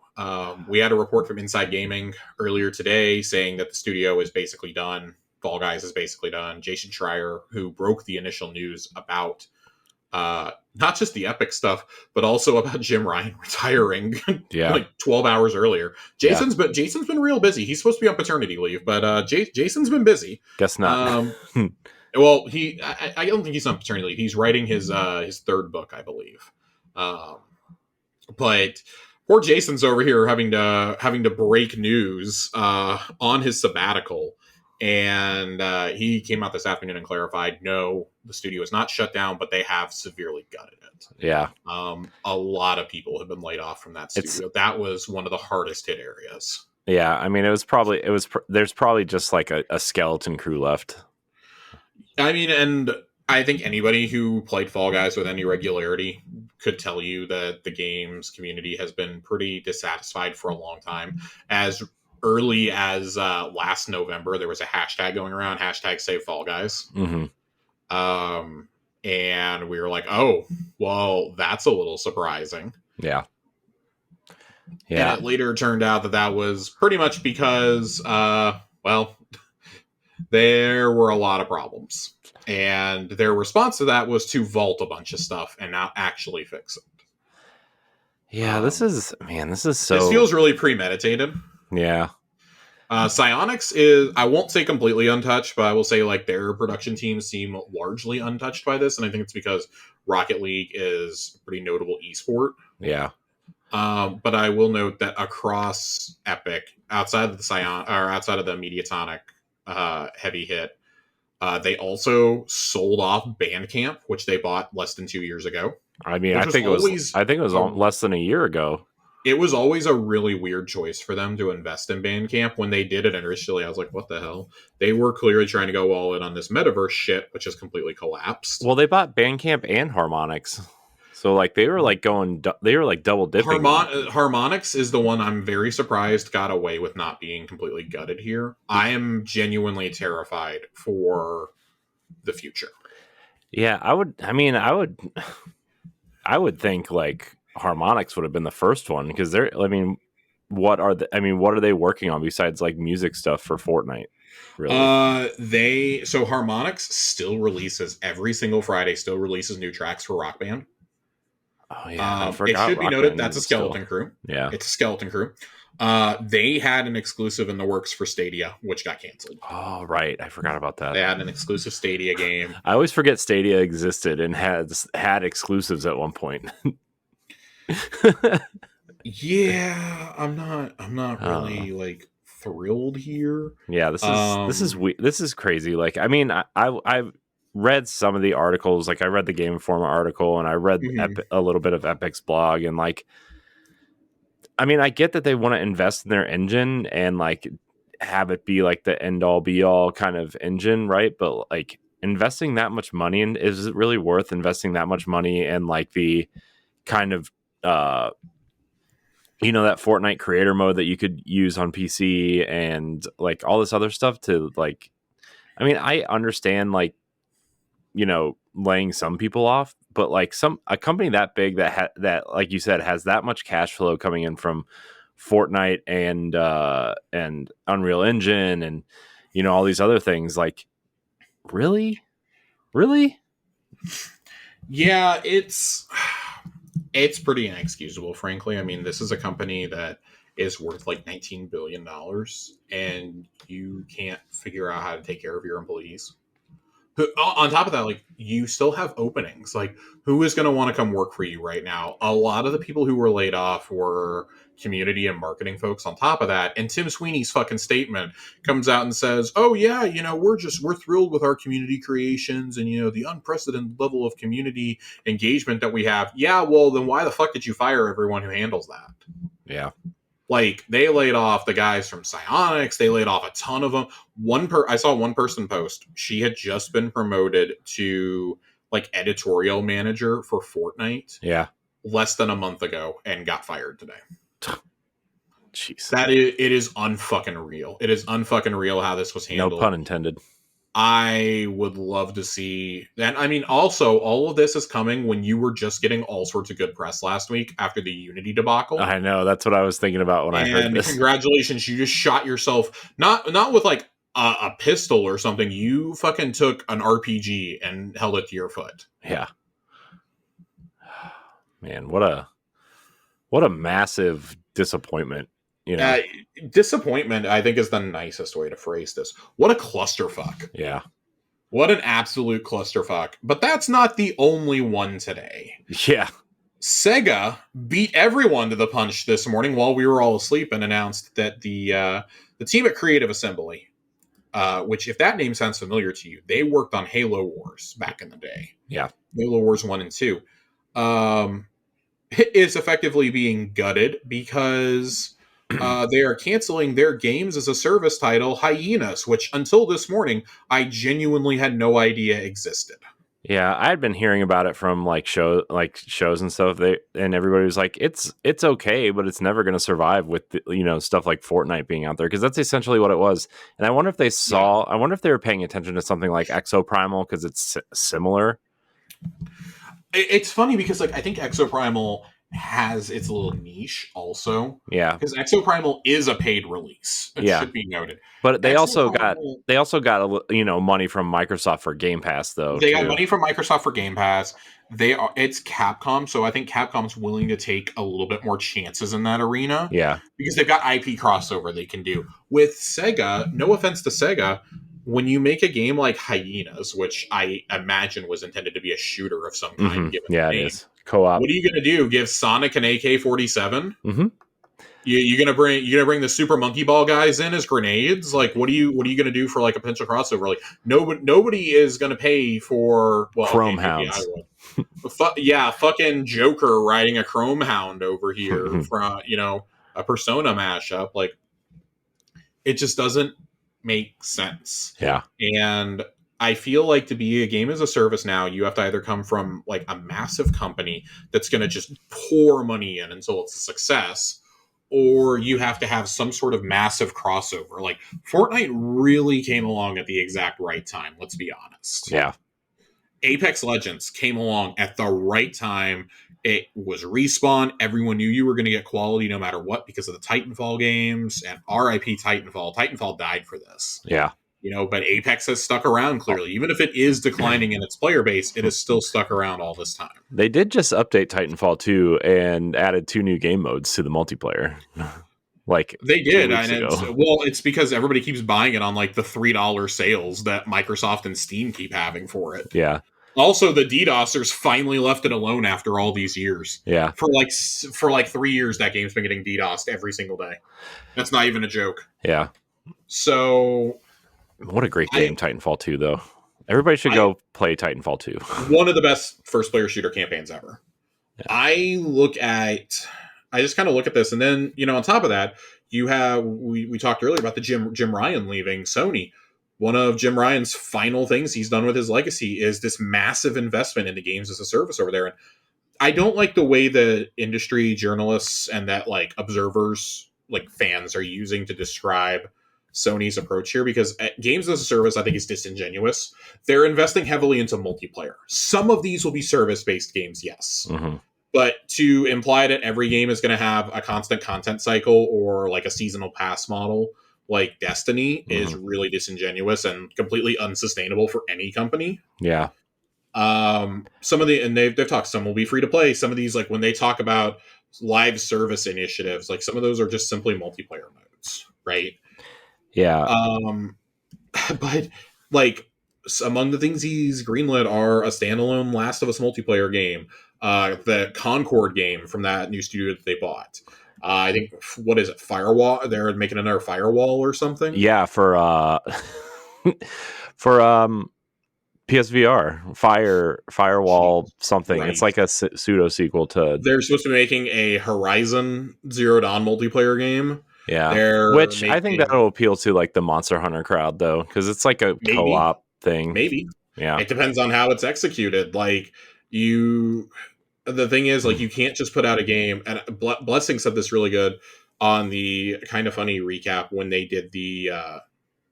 We had a report from Inside Gaming earlier today saying that the studio is basically done. Fall Guys is basically done. Jason Schreier, who broke the initial news about not just the Epic stuff, but also about Jim Ryan retiring like 12 hours earlier. Jason's been real busy. He's supposed to be on paternity leave, but Jason's been busy. Guess not. Well, I don't think he's on paternity leave. He's writing his third book, I believe. But poor Jason's over here having to break news on his sabbatical. And he came out this afternoon and clarified, no, the studio is not shut down, but they have severely gutted it. Yeah. A lot of people have been laid off from that studio. That was one of the hardest hit areas. Yeah. I mean, there's probably just like a skeleton crew left. I mean, and I think anybody who played Fall Guys with any regularity could tell you that the games community has been pretty dissatisfied for a long time. As early as last November, there was a hashtag going around, #SaveFallGuys. Mm-hmm. And we were like, oh, well, that's a little surprising. Yeah. Yeah. And it later turned out that was pretty much because, there were a lot of problems. And their response to that was to vault a bunch of stuff and not actually fix it. Yeah, this is so... This feels really premeditated. Yeah. Psyonix is, I won't say completely untouched, but I will say like their production teams seem largely untouched by this. And I think it's because Rocket League is a pretty notable esport. Yeah. But I will note that across Epic, outside of the Mediatonic heavy hit, They also sold off Bandcamp, which they bought less than 2 years ago. I mean, Which was always I think it was less than a year ago. it was always a really weird choice for them to invest in Bandcamp. When they did it initially, I was like, what the hell? They were clearly trying to go all in on this metaverse shit, which has completely collapsed. Well, they bought Bandcamp and Harmonix. So like they were like double dipping. Harmonix is the one I'm very surprised got away with not being completely gutted here. I am genuinely terrified for the future. Yeah, I would think like Harmonix would have been the first one because what are they working on besides like music stuff for Fortnite? Really? Harmonix still releases every single Friday, still releases new tracks for Rock Band. Oh yeah, I It forgot. should be noted that's a skeleton crew. Yeah, it's a skeleton crew. They had an exclusive in the works for Stadia, which got canceled. Oh right, I forgot about that. They had an exclusive Stadia game. I always forget Stadia existed and had exclusives at one point. Yeah, I'm not really like thrilled here. Yeah, this is crazy. Like, I mean, I've read some of the articles. Like, I read the Game Informer article, and I read a little bit of Epic's blog, and like, I mean, I get that they want to invest in their engine and like have it be like the end all be all kind of engine, right? But like investing that much money in, is it really worth investing that much money in like the kind of that Fortnite creator mode that you could use on PC and like all this other stuff to like, I mean, I understand like, laying some people off, but like a company that big that like you said has that much cash flow coming in from Fortnite and Unreal Engine and all these other things, like really yeah, it's pretty inexcusable, frankly. I mean, this is a company that is worth like $19 billion and you can't figure out how to take care of your employees. On top of that, like, you still have openings. Like, who is going to want to come work for you right now? A lot of the people who were laid off were community and marketing folks on top of that. And Tim Sweeney's fucking statement comes out and says, oh yeah, we're thrilled with our community creations and, the unprecedented level of community engagement that we have. Yeah, well, then why the fuck did you fire everyone who handles that? Yeah. Like, they laid off the guys from Psyonix. They laid off a ton of them. I saw one person post. She had just been promoted to like editorial manager for Fortnite. Yeah. Less than a month ago and got fired today. Jeez. It is unfucking real. It is unfucking real how this was handled. No pun intended. I would love to see that. I mean, also, all of this is coming when you were just getting all sorts of good press last week after the Unity debacle. I know. That's what I was thinking about when I heard this. Congratulations, you just shot yourself, not with like a pistol or something. You fucking took an RPG and held it to your foot. Yeah. Man, what a massive disappointment. Disappointment, I think, is the nicest way to phrase this. What a clusterfuck. Yeah. What an absolute clusterfuck. But that's not the only one today. Yeah. Sega beat everyone to the punch this morning while we were all asleep and announced that the team at Creative Assembly, which, if that name sounds familiar to you, they worked on Halo Wars back in the day. Yeah. Halo Wars 1 and 2. Is effectively being gutted because they are canceling their games as a service title, Hyenas, which until this morning, I genuinely had no idea existed. Yeah, I had been hearing about it from shows and stuff. And everybody was like, "It's okay, but it's never going to survive with stuff like Fortnite being out there," because that's essentially what it was. And I wonder if they saw. Yeah. I wonder if they were paying attention to something like Exoprimal because it's similar. It's funny because I think Exoprimal has its little niche also. Yeah. Because Exoprimal is a paid release. It should be noted. But they also got money from Microsoft for Game Pass though. They got money from Microsoft for Game Pass. It's Capcom, so I think Capcom's willing to take a little bit more chances in that arena. Yeah. Because they've got IP crossover they can do. With Sega, no offense to Sega, when you make a game like Hyenas, which I imagine was intended to be a shooter of some kind, given the name, it is co-op. What are you going to do? Give Sonic an AK-47? Mm-hmm. you're gonna bring the super monkey ball guys in as grenades? Like, what are you gonna do for like a potential crossover? Like, nobody is gonna pay for. Well, okay, Chrome maybe I Hounds. would. Yeah, fucking Joker riding a Chrome Hound over here from a Persona mashup. Like, it just doesn't make sense. Yeah. And I feel like to be a game as a service now, you have to either come from like a massive company that's going to just pour money in until it's a success, or you have to have some sort of massive crossover. Like Fortnite really came along at the exact right time, let's be honest. Yeah. Apex Legends came along at the right time. It was Respawn. Everyone knew you were going to get quality no matter what because of the Titanfall games. And RIP Titanfall. Titanfall died for this. Yeah. But Apex has stuck around clearly. Even if it is declining in its player base, it has still stuck around all this time. They did just update Titanfall 2 and added 2 new game modes to the multiplayer. Like they did, and ago. It's because everybody keeps buying it on like the $3 sales that Microsoft and Steam keep having for it. Yeah. Also, the DDoSers finally left it alone after all these years. Yeah. For like 3 years, that game's been getting DDoSed every single day. That's not even a joke. Yeah. So, what a great game, Titanfall 2, though. Everybody should go play Titanfall 2. One of the best first-player shooter campaigns ever. Yeah. I just kind of look at this, and then on top of that, you have we talked earlier about the Jim Ryan leaving Sony. One of Jim Ryan's final things he's done with his legacy is this massive investment into games as a service over there. And I don't like the way the industry journalists and that like observers, like fans, are using to describe Sony's approach here, because games as a service, I think, is disingenuous. They're investing heavily into multiplayer. Some of these will be service-based games, yes. Mm-hmm. But to imply that every game is going to have a constant content cycle or like a seasonal pass model like Destiny is really disingenuous and completely unsustainable for any company. Yeah. They've talked, some will be free to play. Some of these, like when they talk about live service initiatives, like some of those are just simply multiplayer modes, right? Yeah. But like among the things he's greenlit are a standalone Last of Us multiplayer game, the Concord game from that new studio that they bought. I think, what is it, Firewall? They're making another Firewall or something. Yeah, for PSVR, Firewall something. Right. It's like a pseudo sequel to. They're supposed to be making a Horizon Zero Dawn multiplayer game. Yeah, I think that'll appeal to like the Monster Hunter crowd though, because it's like a co-op thing. Maybe. Yeah, it depends on how it's executed. Like the thing is, like, you can't just put out a game. And Blessing said this really good on the Kind of Funny recap when they did the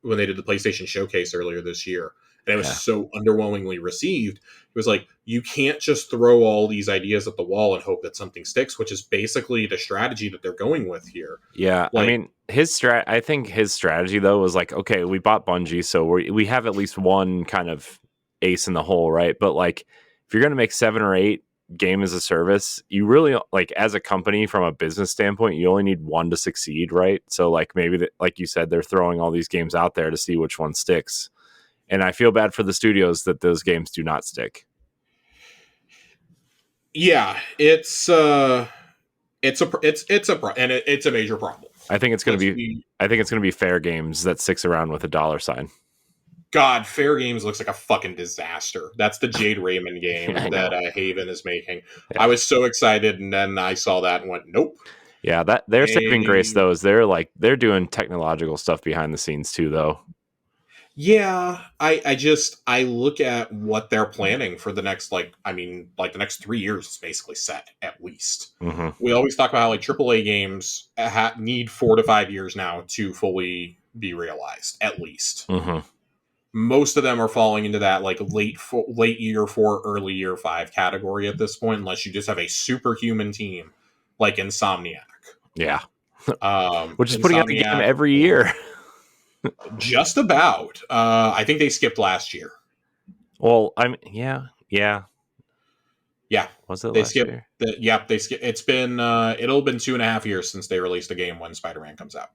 PlayStation Showcase earlier this year, and it was so underwhelmingly received. It was like, you can't just throw all these ideas at the wall and hope that something sticks, which is basically the strategy that they're going with here. Yeah, like, I mean, I think his strategy though was like, okay, we bought Bungie, so we have at least one kind of ace in the hole, right? But like, if you're going to make 7 or 8 game as a service, you really, like, as a company from a business standpoint, you only need one to succeed, right? So like, maybe like you said, they're throwing all these games out there to see which one sticks, and I feel bad for the studios that those games do not stick. Yeah, it's a major problem. I think it's going to be Fair Games that sticks around with a $sign. God, Fair Games looks like a fucking disaster. That's the Jade Raymond game that Haven is making. Yeah. I was so excited, and then I saw that and went, nope. Yeah, that their saving grace though is they're doing technological stuff behind the scenes too, though. Yeah, I look at what they're planning for the next, the next 3 years is basically set, at least. Mm-hmm. We always talk about how like AAA games need 4 to 5 years now to fully be realized, at least. Mm-hmm. Most of them are falling into that like late year 4, early year 5 category at this point, unless you just have a superhuman team like Insomniac. Yeah, which is putting out a game every year. Just about. I think they skipped last year. Well, yeah. Was it they last skipped year? They skipped. It's been it'll have been 2.5 years since they released a game when Spider-Man comes out.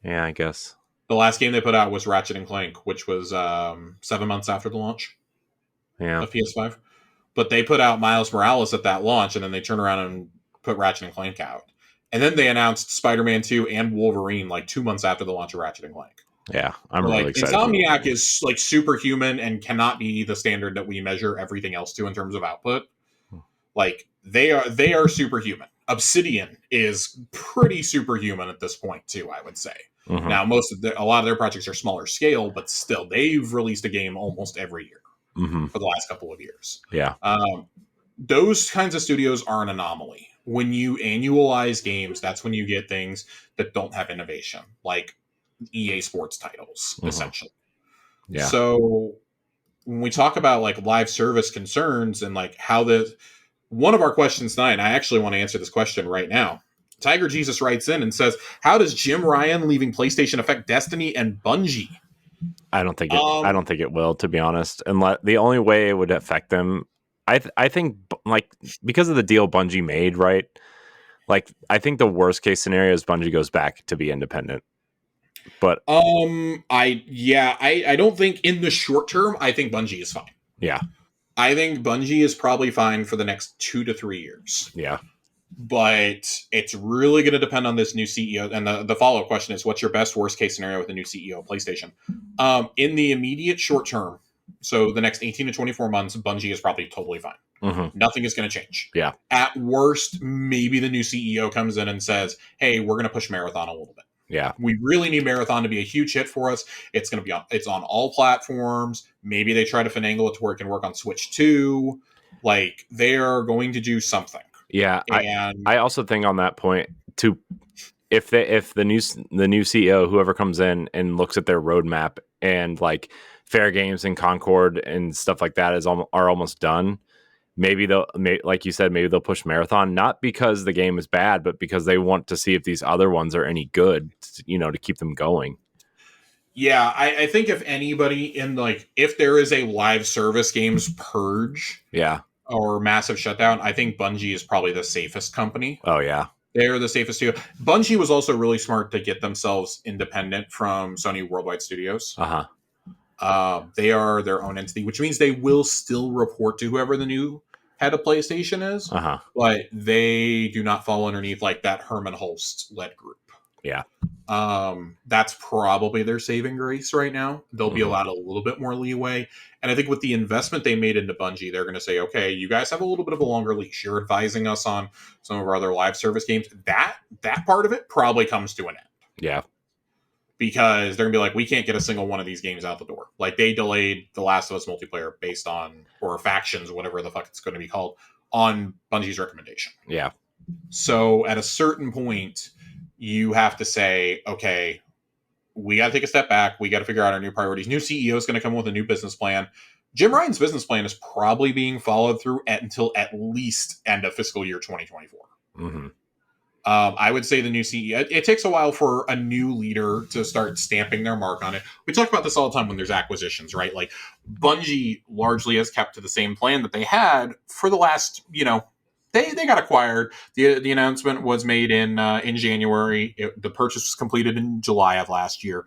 Yeah, I guess. The last game they put out was Ratchet and Clank, which was 7 months after the launch of PS5. But they put out Miles Morales at that launch, and then they turned around and put Ratchet and Clank out. And then they announced Spider-Man 2 and Wolverine like 2 months after the launch of Ratchet and Clank. Yeah, I'm like really excited. Insomniac is like superhuman and cannot be the standard that we measure everything else to in terms of output. Like they are superhuman. Obsidian is pretty superhuman at this point too, I would say. Mm-hmm. Now, a lot of their projects are smaller scale, but still, they've released a game almost every year for the last couple of years. Yeah. Those kinds of studios are an anomaly. When you annualize games, that's when you get things that don't have innovation, like EA Sports titles, essentially. Yeah. So when we talk about like live service concerns and like how one of our questions tonight, and I actually want to answer this question right now. Tiger Jesus writes in and says, how does Jim Ryan leaving PlayStation affect Destiny and Bungie? I don't think it will, to be honest. And the only way it would affect them, I think, like, because of the deal Bungie made, right? Like, I think the worst case scenario is Bungie goes back to be independent. But I don't think in the short term, I think Bungie is fine. Yeah. I think Bungie is probably fine for the next 2 to 3 years. Yeah. But it's really going to depend on this new CEO. And the follow-up question is, what's your best worst case scenario with the new CEO of PlayStation? In the immediate short term, so the next 18 to 24 months, Bungie is probably totally fine. Mm-hmm. Nothing is going to change. Yeah. At worst, maybe the new CEO comes in and says, hey, we're going to push Marathon a little bit. Yeah. We really need Marathon to be a huge hit for us. It's going to be it's on all platforms. Maybe they try to finagle it to where it can work on Switch too. Like, they are going to do something. Yeah, and I also think on that point too, if the new CEO, whoever comes in and looks at their roadmap and like Fair Games and Concord and stuff like that are almost done, maybe like you said, maybe they'll push Marathon, not because the game is bad, but because they want to see if these other ones are any good, to keep them going. Yeah, I think if anybody if there is a live service games purge, yeah, or massive shutdown, I think Bungie is probably the safest company. Oh, yeah. They're the safest too. Bungie was also really smart to get themselves independent from Sony Worldwide Studios. They are their own entity, which means they will still report to whoever the new head of PlayStation is. But they do not fall underneath like that Herman Holst-led group. Yeah. That's probably their saving grace right now. They'll be allowed a little bit more leeway. And I think with the investment they made into Bungie, they're going to say, okay, you guys have a little bit of a longer leash. You're advising us on some of our other live service games. That part of it probably comes to an end. Yeah. Because they're going to be like, we can't get a single one of these games out the door. Like, they delayed The Last of Us multiplayer based on, or Factions, whatever the fuck it's going to be called, on Bungie's recommendation. Yeah. So at a certain point, you have to say, okay, we got to take a step back. We got to figure out our new priorities. New CEO is going to come with a new business plan. Jim Ryan's business plan is probably being followed through until at least end of fiscal year 2024. Mm-hmm. I would say the new CEO, it takes a while for a new leader to start stamping their mark on it. We talk about this all the time when there's acquisitions, right? Like, Bungie largely has kept to the same plan that they had for the last, they got acquired. The announcement was made in January. The purchase was completed in July of last year.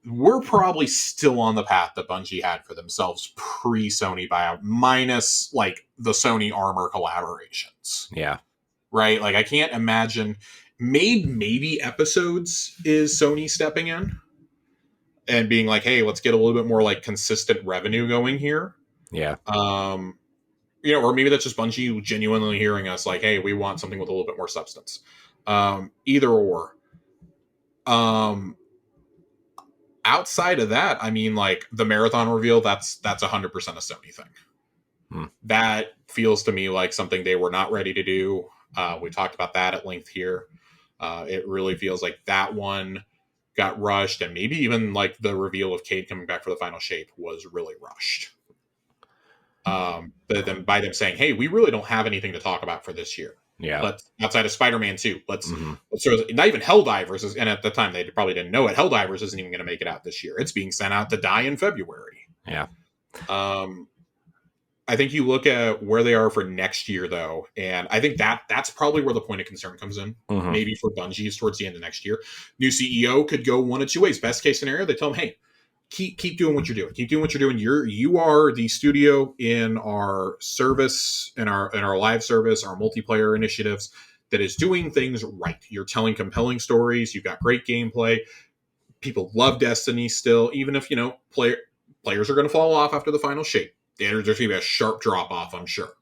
We're probably still on the path that Bungie had for themselves pre-Sony buyout, minus like the Sony Armor collaborations. Yeah. Right? Like, I can't imagine. Maybe Episodes is Sony stepping in and being like, hey, let's get a little bit more like consistent revenue going here. Yeah. Or maybe that's just Bungie genuinely hearing us like, hey, we want something with a little bit more substance. Either or. Outside of that, I mean, like, the Marathon reveal, that's 100% a Sony thing. That feels to me like something they were not ready to do. We talked about that at length here. It really feels like that one got rushed, and maybe even like the reveal of Cade coming back for the final shape was really rushed. But then by them saying, hey, we really don't have anything to talk about for this year. Yeah. Outside of Spider-Man 2, let's sort of, not even Helldivers, and at the time they probably didn't know it, Helldivers isn't even going to make it out this year. It's being sent out to die in February. Yeah. I think you look at where they are for next year, though, and I think that's probably where the point of concern comes in. Maybe for Bungie is towards the end of next year. New CEO could go one of two ways. Best case scenario, they tell them, hey, keep doing what you're doing. Keep doing what you're doing. You are the studio in our service, in our live service, our multiplayer initiatives that is doing things right. You're telling compelling stories. You've got great gameplay. People love Destiny still, even if players are going to fall off after the final shape. There's going to be a sharp drop off, I'm sure.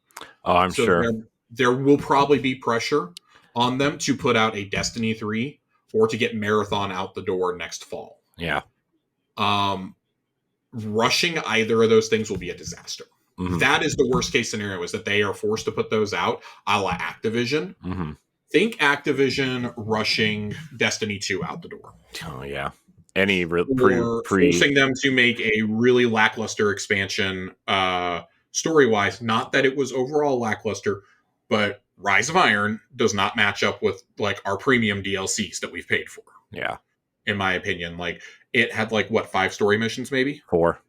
Oh, I'm So sure. There will probably be pressure on them to put out a Destiny 3 or to get Marathon out the door next fall. Yeah. Rushing either of those things will be a disaster. Mm-hmm. That is the worst case scenario, is that they are forced to put those out a la Activision. Mm-hmm. Think Activision rushing Destiny 2 out the door. Oh, yeah. Forcing them to make a really lackluster expansion story-wise. Not that it was overall lackluster, but Rise of Iron does not match up with like our premium DLCs that we've paid for. Yeah. In my opinion, like it had like what 5 story missions, maybe 4,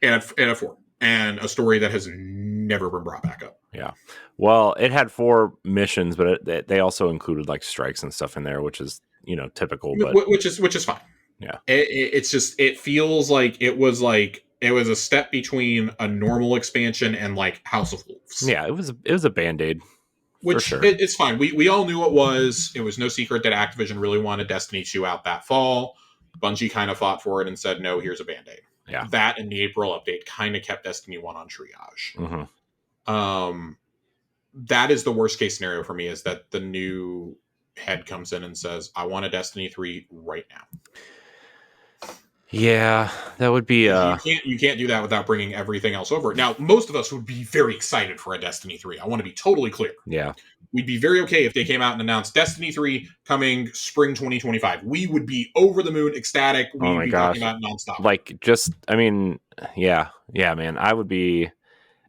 and a 4, and a story that has never been brought back up. Yeah. Well, it had 4 missions, but they also included like strikes and stuff in there, which is typical, but which is fine. Yeah. It's just it feels like it was a step between a normal expansion and like House of Wolves. Yeah, it was a Band-Aid. Which sure. It's fine. We all knew it was. It was no secret that Activision really wanted Destiny 2 out that fall. Bungie kind of fought for it and said, no, here's a Band-Aid. Yeah. That and the April update kind of kept Destiny 1 on triage. Mm-hmm. That is the worst case scenario for me, is that the new head comes in and says, I want a Destiny 3 right now. Yeah, that would be you can't do that without bringing everything else over. Now, most of us would be very excited for a Destiny 3. I want to be totally clear. Yeah. We'd be very okay if they came out and announced Destiny 3 coming spring 2025. We would be over the moon, ecstatic. We'd be talking about it nonstop. Like, yeah, man.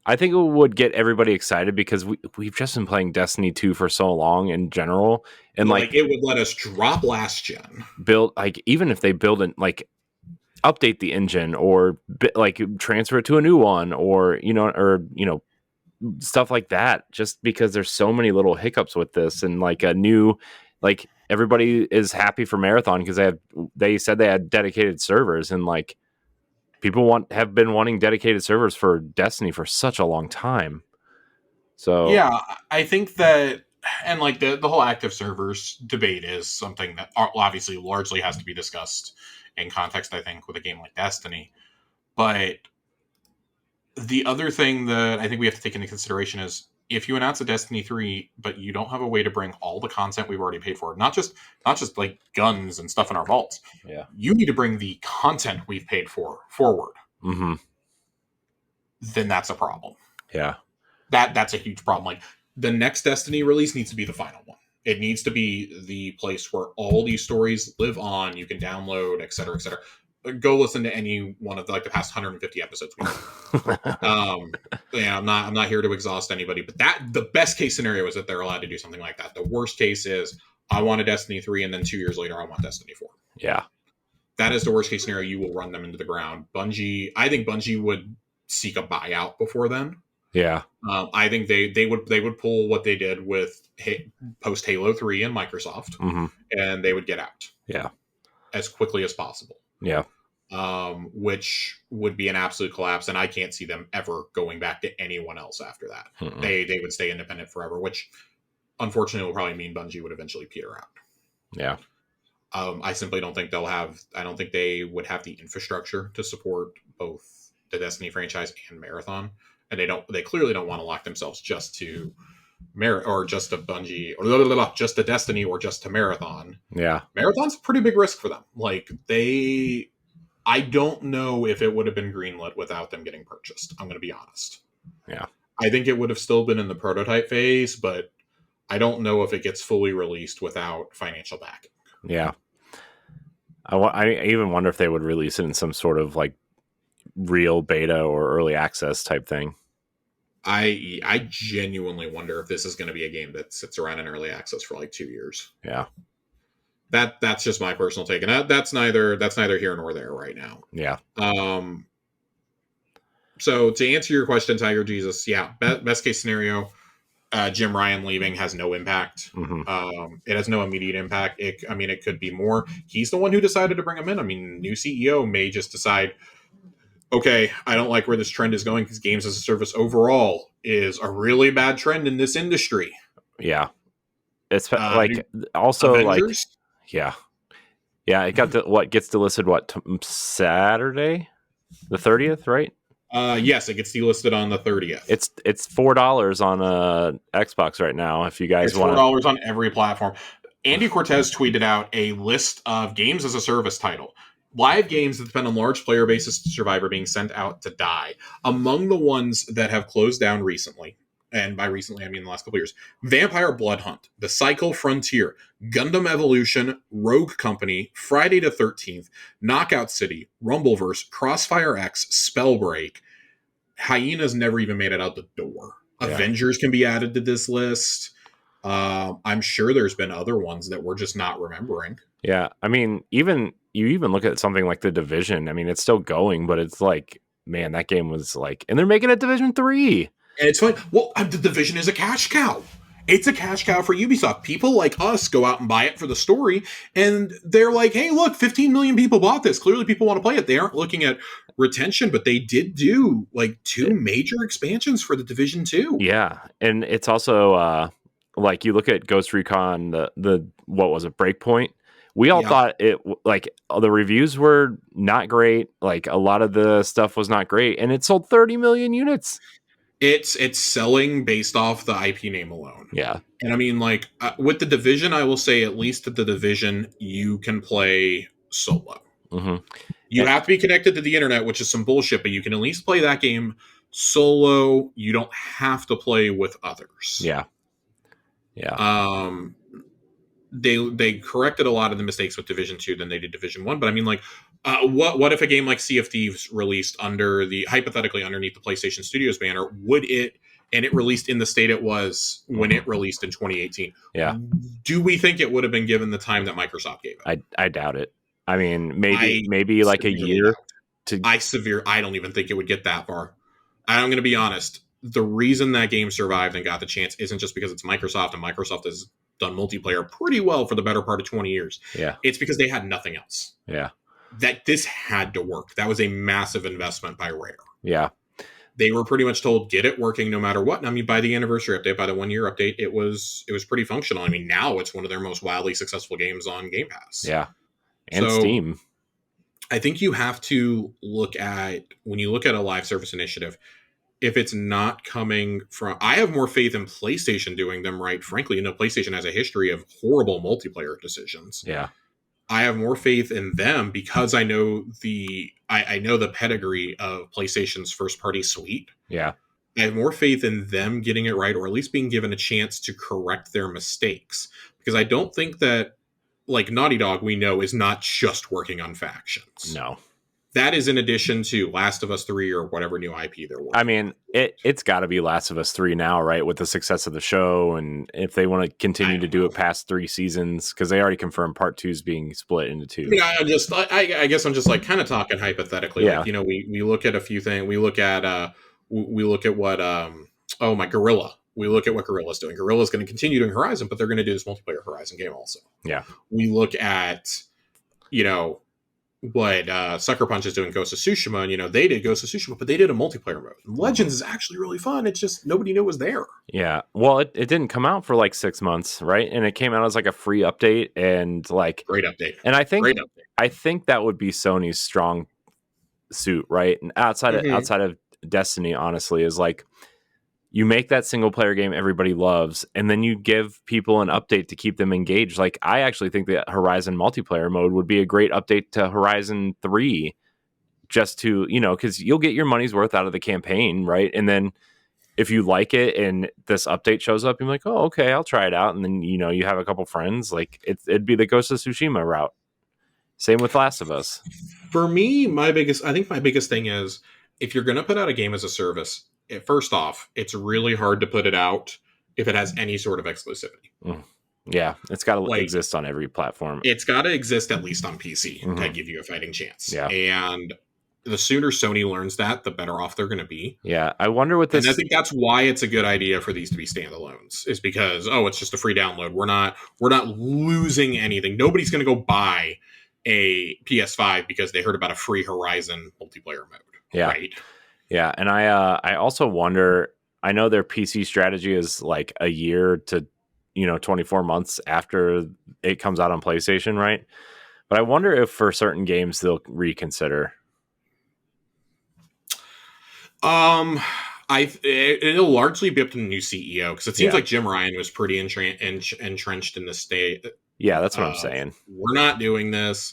I think it would get everybody excited because we've just been playing Destiny 2 for so long in general. And like it would let us drop last gen. Build, like, even if they build it, like, update the engine or like transfer it to a new one or stuff like that, just because there's so many little hiccups with this. And like everybody is happy for Marathon because they said they had dedicated servers, and like people have been wanting dedicated servers for Destiny for such a long time. So yeah, I think that, and like the whole active servers debate is something that obviously largely has to be discussed in context, I think, with a game like Destiny. But the other thing that I think we have to take into consideration is, if you announce a Destiny 3, but you don't have a way to bring all the content we've already paid for, not just like guns and stuff in our vaults, you need to bring the content we've paid for forward. Mm-hmm. Then that's a problem. Yeah. That's a huge problem. Like, the next Destiny release needs to be the final one. It needs to be the place where all these stories live on. You can download, et cetera, et cetera. Go listen to any one of the past 150 episodes. I'm not here to exhaust anybody, but the best case scenario is that they're allowed to do something like that. The worst case is, I want a Destiny 3, and then 2 years later I want Destiny 4. Yeah. That is the worst case scenario. You will run them into the ground. I think Bungie would seek a buyout before then. Yeah. I think they would pull what they did with post Halo 3 and Microsoft, and they would get out. Yeah. As quickly as possible. Yeah. Which would be an absolute collapse, and I can't see them ever going back to anyone else after that. Mm-mm. They would stay independent forever, which unfortunately will probably mean Bungie would eventually peter out. Yeah. I simply don't think I don't think they would have the infrastructure to support both the Destiny franchise and Marathon. And they clearly don't want to lock themselves just to or just to Bungie, or just to Destiny, or just to Marathon. Yeah. Marathon's a pretty big risk for them. Like, I don't know if it would have been greenlit without them getting purchased. I'm going to be honest. Yeah. I think it would have still been in the prototype phase, but I don't know if it gets fully released without financial backing. Yeah. I even wonder if they would release it in some sort of like real beta or early access type thing. I genuinely wonder if this is going to be a game that sits around in early access for like 2 years. Yeah. That's just my personal take, and that's neither here nor there right now. Yeah. So to answer your question, Tiger Jesus, yeah, best case scenario, Jim Ryan leaving has no impact. Mm-hmm. It has no immediate impact. It could be more. He's the one who decided to bring him in. I mean, new CEO may just decide, okay, I don't like where this trend is going because games as a service overall is a really bad trend in this industry. Yeah. It's like also like, Avengers. yeah. It got to what gets delisted Saturday, the 30th, right? Yes, it gets delisted on the 30th. It's $4 on Xbox right now. If you guys It's want $4 on every platform. Andy Cortez tweeted out a list of games as a service title. Live games that depend on large player bases to survive are being sent out to die. Among the ones that have closed down recently, and by recently I mean the last couple of years, Vampire Bloodhunt, The Cycle Frontier, Gundam Evolution, Rogue Company, Friday the 13th, Knockout City, Rumbleverse, Crossfire X, Spellbreak. Hyena's never even made it out the door. Yeah. Avengers can be added to this list. I'm sure there's been other ones that we're just not remembering. Yeah, I mean, you even look at something like The Division. I mean, it's still going, but it's like, man, that game was like, and they're making it Division 3. And it's fine. Well, The Division is a cash cow. It's a cash cow for Ubisoft. People like us go out and buy it for the story, and they're like, hey, look, 15 million people bought this. Clearly people want to play it. They aren't looking at retention, but they did do like two major expansions for The Division 2. Yeah, and it's also like you look at Ghost Recon, the what was it, Breakpoint? We all thought it, like, the reviews were not great. Like, a lot of the stuff was not great, and it sold 30 million units. It's selling based off the IP name alone. Yeah. And I mean, like, with The Division, I will say at least at The Division, you can play solo. Mm-hmm. You have to be connected to the internet, which is some bullshit, but you can at least play that game solo. You don't have to play with others. Yeah. They corrected a lot of the mistakes with Division 2 than they did Division 1. But I mean, like, what if a game like Sea of Thieves released hypothetically underneath the PlayStation Studios banner? Would it, and it released in the state it was when it released in 2018? Yeah. Do we think it would have been given the time that Microsoft gave it? I doubt it. I mean, maybe like a year. I don't even think it would get that far. I'm going to be honest. The reason that game survived and got the chance isn't just because it's Microsoft, and Microsoft has done multiplayer pretty well for the better part of 20 years. Yeah. It's because they had nothing else. Yeah. That this had to work. That was a massive investment by Rare. Yeah. They were pretty much told, get it working no matter what. And I mean, by the anniversary update, by the 1 year update, it was pretty functional. I mean, now it's one of their most wildly successful games on Game Pass. Yeah. And Steam. I think you have to look at, when you look at a live service initiative, if it's not coming from, I have more faith in PlayStation doing them right. Frankly, PlayStation has a history of horrible multiplayer decisions. Yeah. I have more faith in them because I know I know the pedigree of PlayStation's first party suite. Yeah. I have more faith in them getting it right, or at least being given a chance to correct their mistakes. Because I don't think that, like, Naughty Dog, we know, is not just working on factions. No. That is in addition to Last of Us 3 or whatever new IP they're working on. I mean, it's got to be Last of Us 3 now, right? With the success of the show, and if they want to continue to do it past 3 seasons, because they already confirmed part 2 is being split into 2. Yeah, I guess I'm just like kind of talking hypothetically. Yeah. Like, we look at a few things. We look at what Guerrilla. We look at what Guerrilla's doing. Guerrilla's going to continue doing Horizon, but they're going to do this multiplayer Horizon game also. Yeah. We look at, what Sucker Punch is doing, Ghost of Tsushima, and they did Ghost of Tsushima, but they did a multiplayer mode. Legends is actually really fun. It's just nobody knew it was there. Yeah. Well, it didn't come out for like 6 months, right? And it came out as like a free update, and like great update. And I think that would be Sony's strong suit, right? And outside of Destiny, honestly, is like, you make that single player game everybody loves, and then you give people an update to keep them engaged. Like, I actually think that Horizon multiplayer mode would be a great update to Horizon 3, just to, because you'll get your money's worth out of the campaign, right? And then if you like it and this update shows up, you're like, oh, okay, I'll try it out. And then, you have a couple friends, like it'd be the Ghost of Tsushima route. Same with Last of Us. For me, my biggest thing is, if you're going to put out a game as a service, first off, it's really hard to put it out if it has any sort of exclusivity. Yeah, it's got to exist on every platform. It's got to exist at least on PC to give you a fighting chance. Yeah. And the sooner Sony learns that, the better off they're going to be. Yeah, I wonder what this. And I think that's why it's a good idea for these to be standalones, is because it's just a free download. We're not losing anything. Nobody's going to go buy a PS5 because they heard about a free Horizon multiplayer mode. Yeah, right. Yeah, and I also wonder. I know their PC strategy is like a year to 24 months after it comes out on PlayStation, right? But I wonder if for certain games they'll reconsider. It'll largely be up to the new CEO, because it seems like Jim Ryan was pretty entrenched in the state. Yeah, that's what I'm saying. We're not doing this.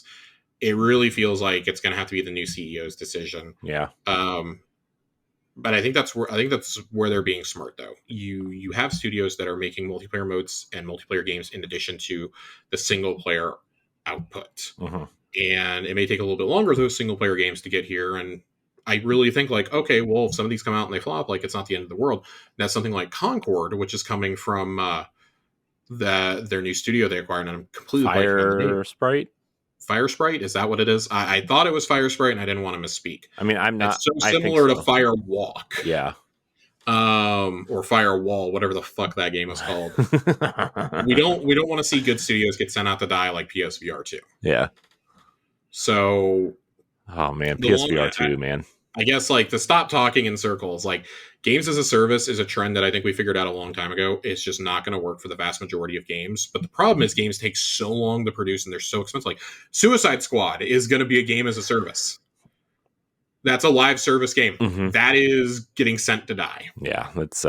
It really feels like it's going to have to be the new CEO's decision. Yeah. But I think that's where they're being smart, though. You have studios that are making multiplayer modes and multiplayer games in addition to the single player output, and it may take a little bit longer those single player games to get here. And I really think like, okay, well, if some of these come out and they flop, like it's not the end of the world. And that's something like Concord, which is coming from their new studio they acquired, and I'm completely Fire Sprite. Fire Sprite, is that what it is? I thought it was Fire Sprite, and I didn't want to misspeak. I mean, I'm not. It's so similar to Fire Walk. Yeah. Or Firewall, whatever the fuck that game is called. we don't want to see good studios get sent out to die like PSVR 2. Yeah. So. Oh man, PSVR 2, man. I guess like to stop talking in circles, like games as a service is a trend that I think we figured out a long time ago. It's just not going to work for the vast majority of games. But the problem is games take so long to produce and they're so expensive. Like Suicide Squad is going to be a game as a service. That's a live service game. That is getting sent to die. Yeah, that's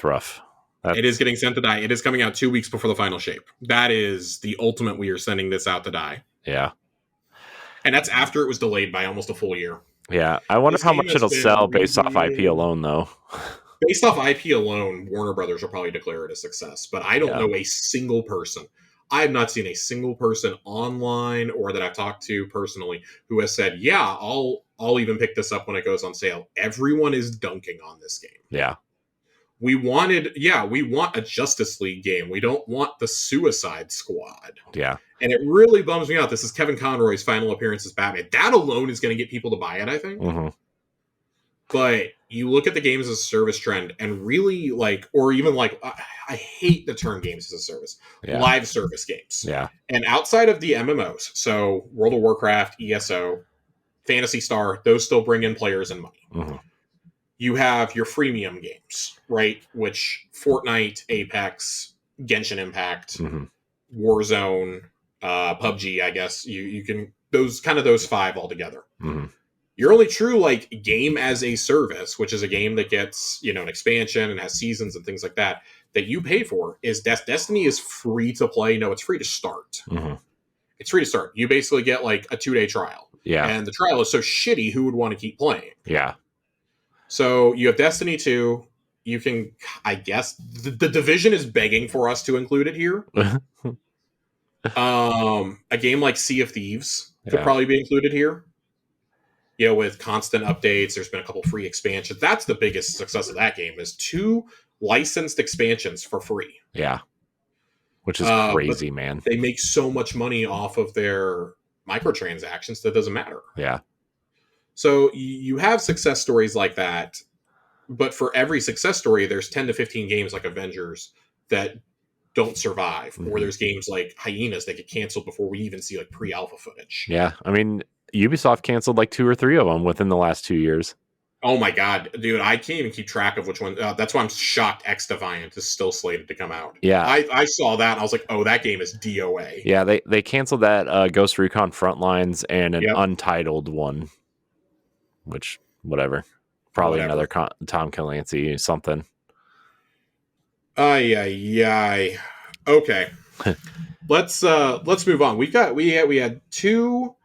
rough. It is getting sent to die. It is coming out 2 weeks before the final shape. That is the ultimate. We are sending this out to die. Yeah. And that's after it was delayed by almost a full year. Yeah, I wonder how much it'll sell based off IP alone, though. Based off IP alone, Warner Brothers will probably declare it a success. But I don't know a single person. I have not seen a single person online or that I've talked to personally who has said, "Yeah, I'll even pick this up when it goes on sale." Everyone is dunking on this game. Yeah. We want a Justice League game. We don't want the Suicide Squad. Yeah. And it really bums me out. This is Kevin Conroy's final appearance as Batman. That alone is going to get people to buy it, I think. But you look at the games as a service trend and really like, or even like, I hate the term games as a service. Live service games. Yeah. And outside of the MMOs, so World of Warcraft, ESO, Phantasy Star, those still bring in players and money. You have your freemium games, right? Which Fortnite, Apex, Genshin Impact, Warzone, PUBG, I guess you can those 5 altogether. Your only true like game as a service, which is a game that gets an expansion and has seasons and things like that you pay for, is Destiny is free to play. No, it's free to start. It's free to start. You basically get like a 2-day trial. Yeah, and the trial is so shitty, who would want to keep playing? Yeah. So you have Destiny 2. You can, I guess, the Division is begging for us to include it here. A game like Sea of Thieves could probably be included here. With constant updates. There's been a couple free expansions. That's the biggest success of that game, is 2 licensed expansions for free. Yeah. Which is crazy, man. They make so much money off of their microtransactions that doesn't matter. Yeah. So you have success stories like that, but for every success story, there's 10 to 15 games like Avengers that don't survive, or there's games like Hyenas that get canceled before we even see like pre-alpha footage. Yeah, I mean, Ubisoft canceled like 2 or 3 of them within the last 2 years. Oh my god, dude, I can't even keep track of which one. That's why I'm shocked X Defiant is still slated to come out. Yeah. I saw that and I was like, oh, that game is DOA. Yeah, they canceled that Ghost Recon Frontlines and an untitled one, which, whatever. Probably another Tom Clancy something. Okay. Let's move on. We had 2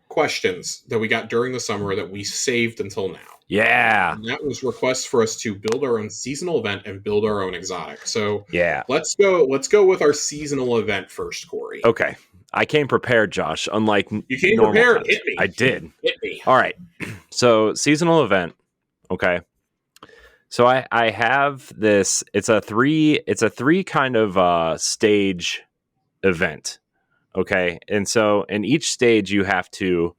questions that we got during the summer that we saved until now. Yeah. And that was requests for us to build our own seasonal event and build our own exotic. So yeah, let's go with our seasonal event first, Corey. Okay. I came prepared, Josh. Unlike you came prepared. Hit me. I did. Hit me. All right. So seasonal event. Okay. So I have this. It's a 3 kind of stage event. Okay. And so in each stage you have to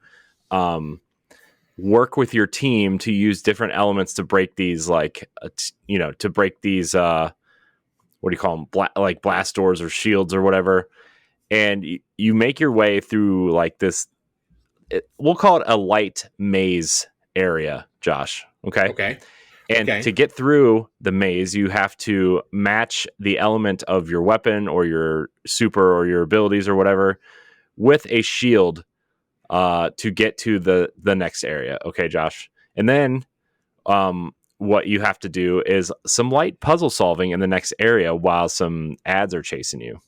work with your team to use different elements to break these, like, to break these, what do you call them? Like blast doors or shields or whatever. And you make your way through like this, we'll call it a light maze area, Josh. Okay. Okay. And Okay. to get through the maze, you have to match the element of your weapon or your super or your abilities or whatever with a shield to get to the next area. Okay, Josh. And then what you have to do is some light puzzle solving in the next area while some ads are chasing you.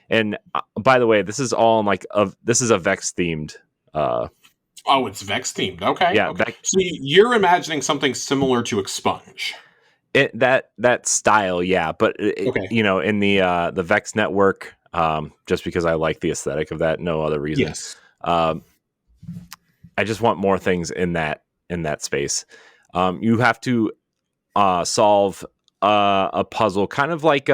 And by the way, this is all in like this is a Vex themed. Oh, it's Vex themed. Okay. Yeah, Okay. So you're imagining something similar to Expunge. that style, yeah. But Okay. in the Vex network, just because I like the aesthetic of that, no other reason. Yes. I just want more things in that space. You have to solve a puzzle, kind of like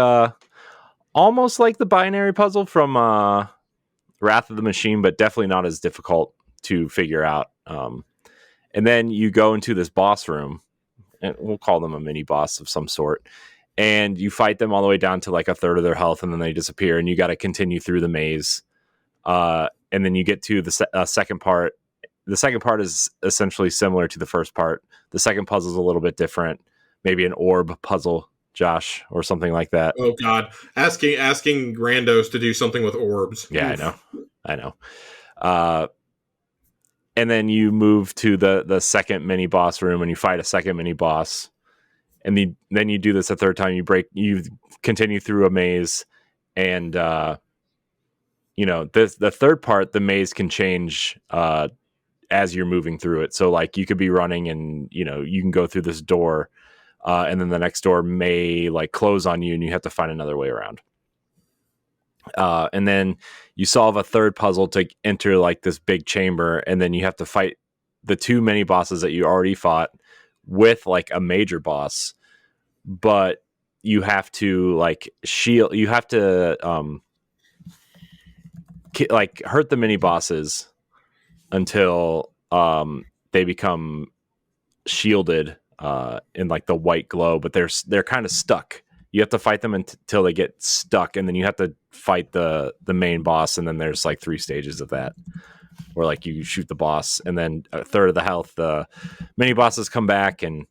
almost like the binary puzzle from Wrath of the Machine, but definitely not as difficult to figure out. And then you go into this boss room, and we'll call them a mini boss of some sort. And you fight them all the way down to like a third of their health, and then they disappear, and you got to continue through the maze. And then you get to the second part. The second part is essentially similar to the first part. The second puzzle is a little bit different, maybe an orb puzzle, Josh, or something like that. Oh God, asking randos to do something with orbs. Yeah, Oof. I know. And then you move to the second mini boss room, and you fight a second mini boss. And then you do this a third time. You continue through a maze, and the third part, the maze can change as you're moving through it. So like you could be running, and you can go through this door, and then the next door may like close on you, and you have to find another way around. And then you solve a third puzzle to enter like this big chamber, and then you have to fight the two mini bosses that you already fought with like a major boss, but you have to like shield. You have to like hurt the mini bosses until they become shielded in like the white glow, but they're kind of stuck. You have to fight them until they get stuck, and then you have to fight the main boss, and then there's like 3 stages of that where like you shoot the boss, and then a third of the health the mini bosses come back, and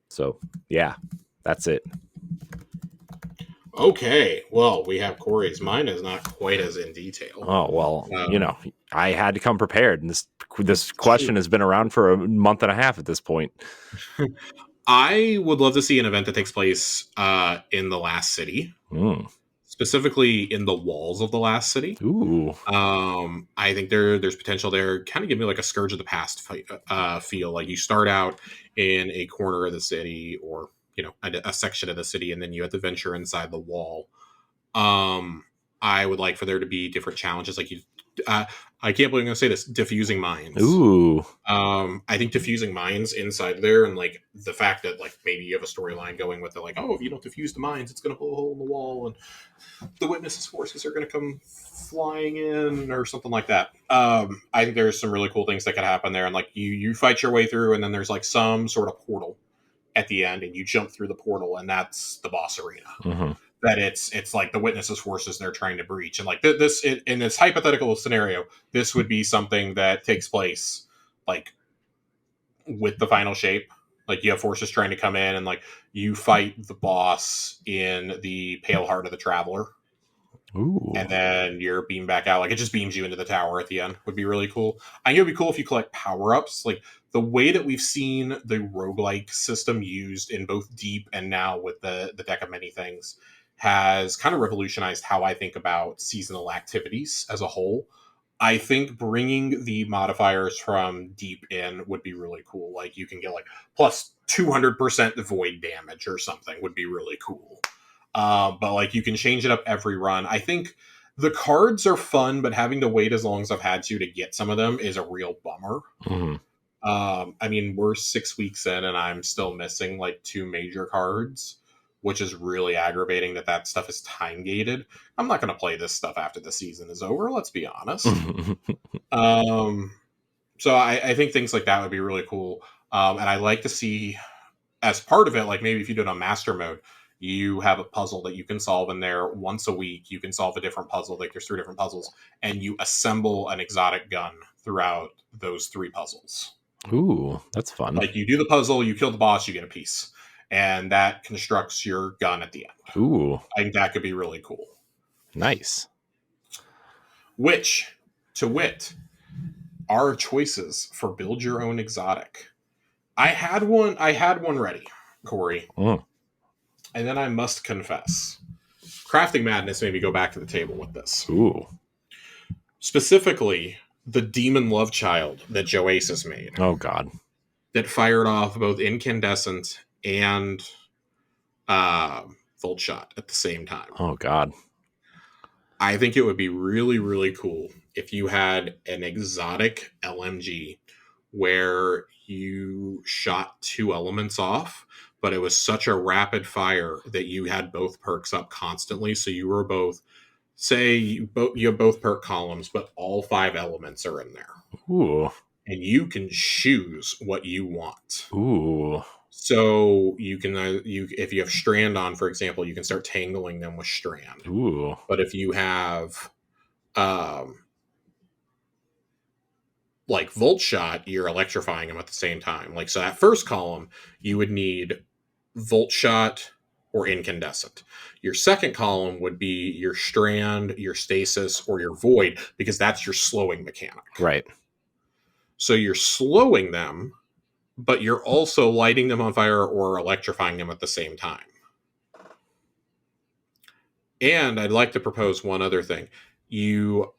so yeah, that's it. Okay. Well, we have Corey's. Mine is not quite as in detail. Oh well, I had to come prepared, and this question has been around for a month and a half at this point. I would love to see an event that takes place in the last city, specifically in the walls of the last city. Ooh. I think there's potential there. Kind of give me like a Scourge of the Past feel. Like you start out in a corner of the city, or a section of the city, and then you have to venture inside the wall. I would like for there to be different challenges, like I can't believe I'm going to say this, diffusing mines. Ooh. I think diffusing mines inside there, and like the fact that like maybe you have a storyline going with it, like, oh, if you don't diffuse the mines, it's going to blow a hole in the wall, and the witnesses' forces are going to come flying in, or something like that. I think there's some really cool things that could happen there, and like you fight your way through, and then there's like some sort of portal at the end, and you jump through the portal, and that's the boss arena. Mm-hmm. That it's like the witnesses' forces they're trying to breach, and like this in this hypothetical scenario, this would be something that takes place like with the final shape. Like you have forces trying to come in, and like you fight the boss in the Pale Heart of the Traveler. Ooh. And then you're beamed back out. Like it just beams you into the tower at the end. Would be really cool. I think it would be cool if you collect power-ups. Like the way that we've seen the roguelike system used in both Deep and now with the Deck of Many Things has kind of revolutionized how I think about seasonal activities as a whole. I think bringing the modifiers from Deep in would be really cool. Like you can get like plus 200% void damage or something would be really cool. But like you can change it up every run. I think the cards are fun, but having to wait as long as I've had to get some of them is a real bummer. Mm-hmm. I mean, we're 6 weeks in, and I'm still missing like 2 major cards, which is really aggravating that stuff is time gated. I'm not going to play this stuff after the season is over. Let's be honest. So I think things like that would be really cool. And I like to see as part of it, like maybe if you do it on master mode, you have a puzzle that you can solve in there once a week. You can solve a different puzzle. Like there's 3 different puzzles, and you assemble an exotic gun throughout those 3 puzzles. Ooh, that's fun. Like you do the puzzle, you kill the boss, you get a piece, and that constructs your gun at the end. Ooh, I think that could be really cool. nice. Which, to wit, are choices for build your own exotic. I had one ready, Corey. Mm. And then I must confess, Crafting Madness made me go back to the table with this. Ooh. Specifically, the Demon Love Child that Joasis made. Oh, God. That fired off both Incandescent and Volt Shot at the same time. Oh, God. I think it would be really, really cool if you had an exotic LMG where you shot 2 elements off, but it was such a rapid fire that you had both perks up constantly. So you were both, say, you have both perk columns, but all 5 elements are in there. Ooh. And you can choose what you want. Ooh. So you can if you have Strand on, for example, you can start tangling them with Strand. Ooh. But if you have like Volt Shot, you're electrifying them at the same time. Like, so that first column, you would need Volt Shot or Incandescent. Your second column would be your Strand, your Stasis, or your Void, because that's your slowing mechanic. Right. So you're slowing them, but you're also lighting them on fire or electrifying them at the same time. And I'd like to propose one other thing. You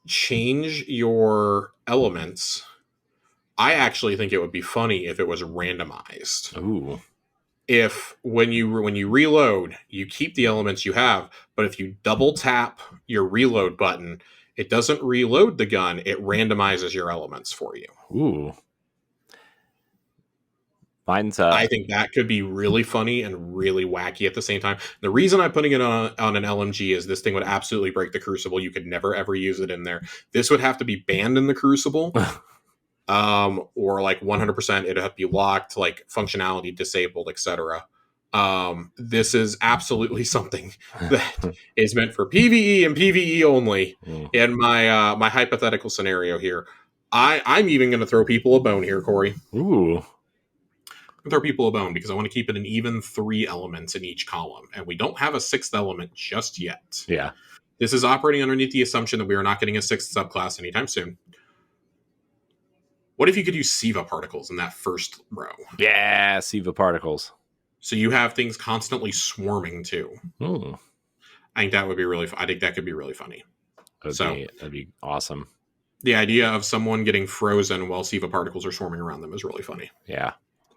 change your elements. I actually think it would be funny if it was randomized. Ooh. If when you reload, you keep the elements you have, but if you double tap your reload button, it doesn't reload the gun, it randomizes your elements for you. Ooh. I think that could be really funny and really wacky at the same time. The reason I'm putting it on an LMG is this thing would absolutely break the Crucible. You could never ever use it in there. This would have to be banned in the Crucible, or like 100%. It'd have to be locked, like functionality disabled, etc. This is absolutely something that is meant for PvE and PvE only. In my my hypothetical scenario here, I'm even going to throw people a bone here, Corey. Ooh. Throw people a bone because I want to keep it an even 3 elements in each column, and we don't have a 6th element just yet. Yeah. This is operating underneath the assumption that we are not getting a 6th subclass anytime soon. What if you could use SIVA particles in that first row? Yeah, SIVA particles. So you have things constantly swarming too. Ooh. I think that would be really. I think that could be really funny. That'd be awesome. The idea of someone getting frozen while SIVA particles are swarming around them is really funny. Yeah.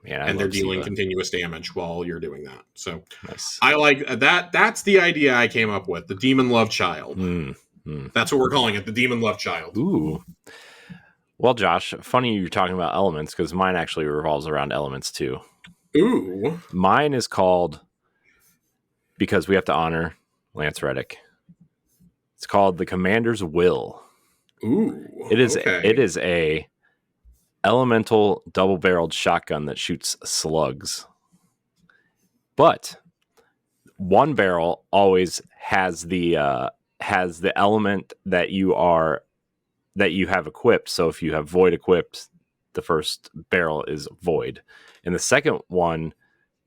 Yeah, and they're dealing continuous damage while you're doing that. So nice. I like that. That's the idea I came up with. The Demon Love Child. That's what we're calling it. The Demon Love Child. Ooh. Well, Josh, funny you're talking about elements because mine actually revolves around elements too. Ooh. Mine is called, because we have to honor Lance Reddick, it's called the Commander's Will. Ooh. It is a elemental double-barreled shotgun that shoots slugs. But one barrel always has the element that you have equipped. So if you have Void equipped, the first barrel is Void. And the second one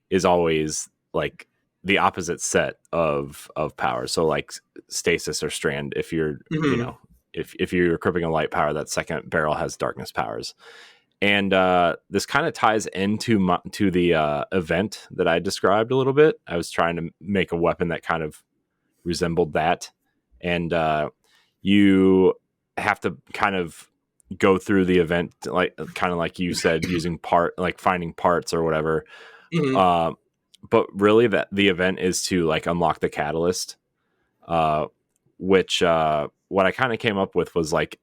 is always like the opposite set of power. So like Stasis or Strand, if you're you know, if you're equipping a light power, that second barrel has darkness powers. And this kind of ties into the event that I described a little bit. I was trying to make a weapon that kind of resembled that. And you have to kind of go through the event, like you said, using finding parts or whatever. But really that the event is to like unlock the catalyst, which what I kind of came up with was like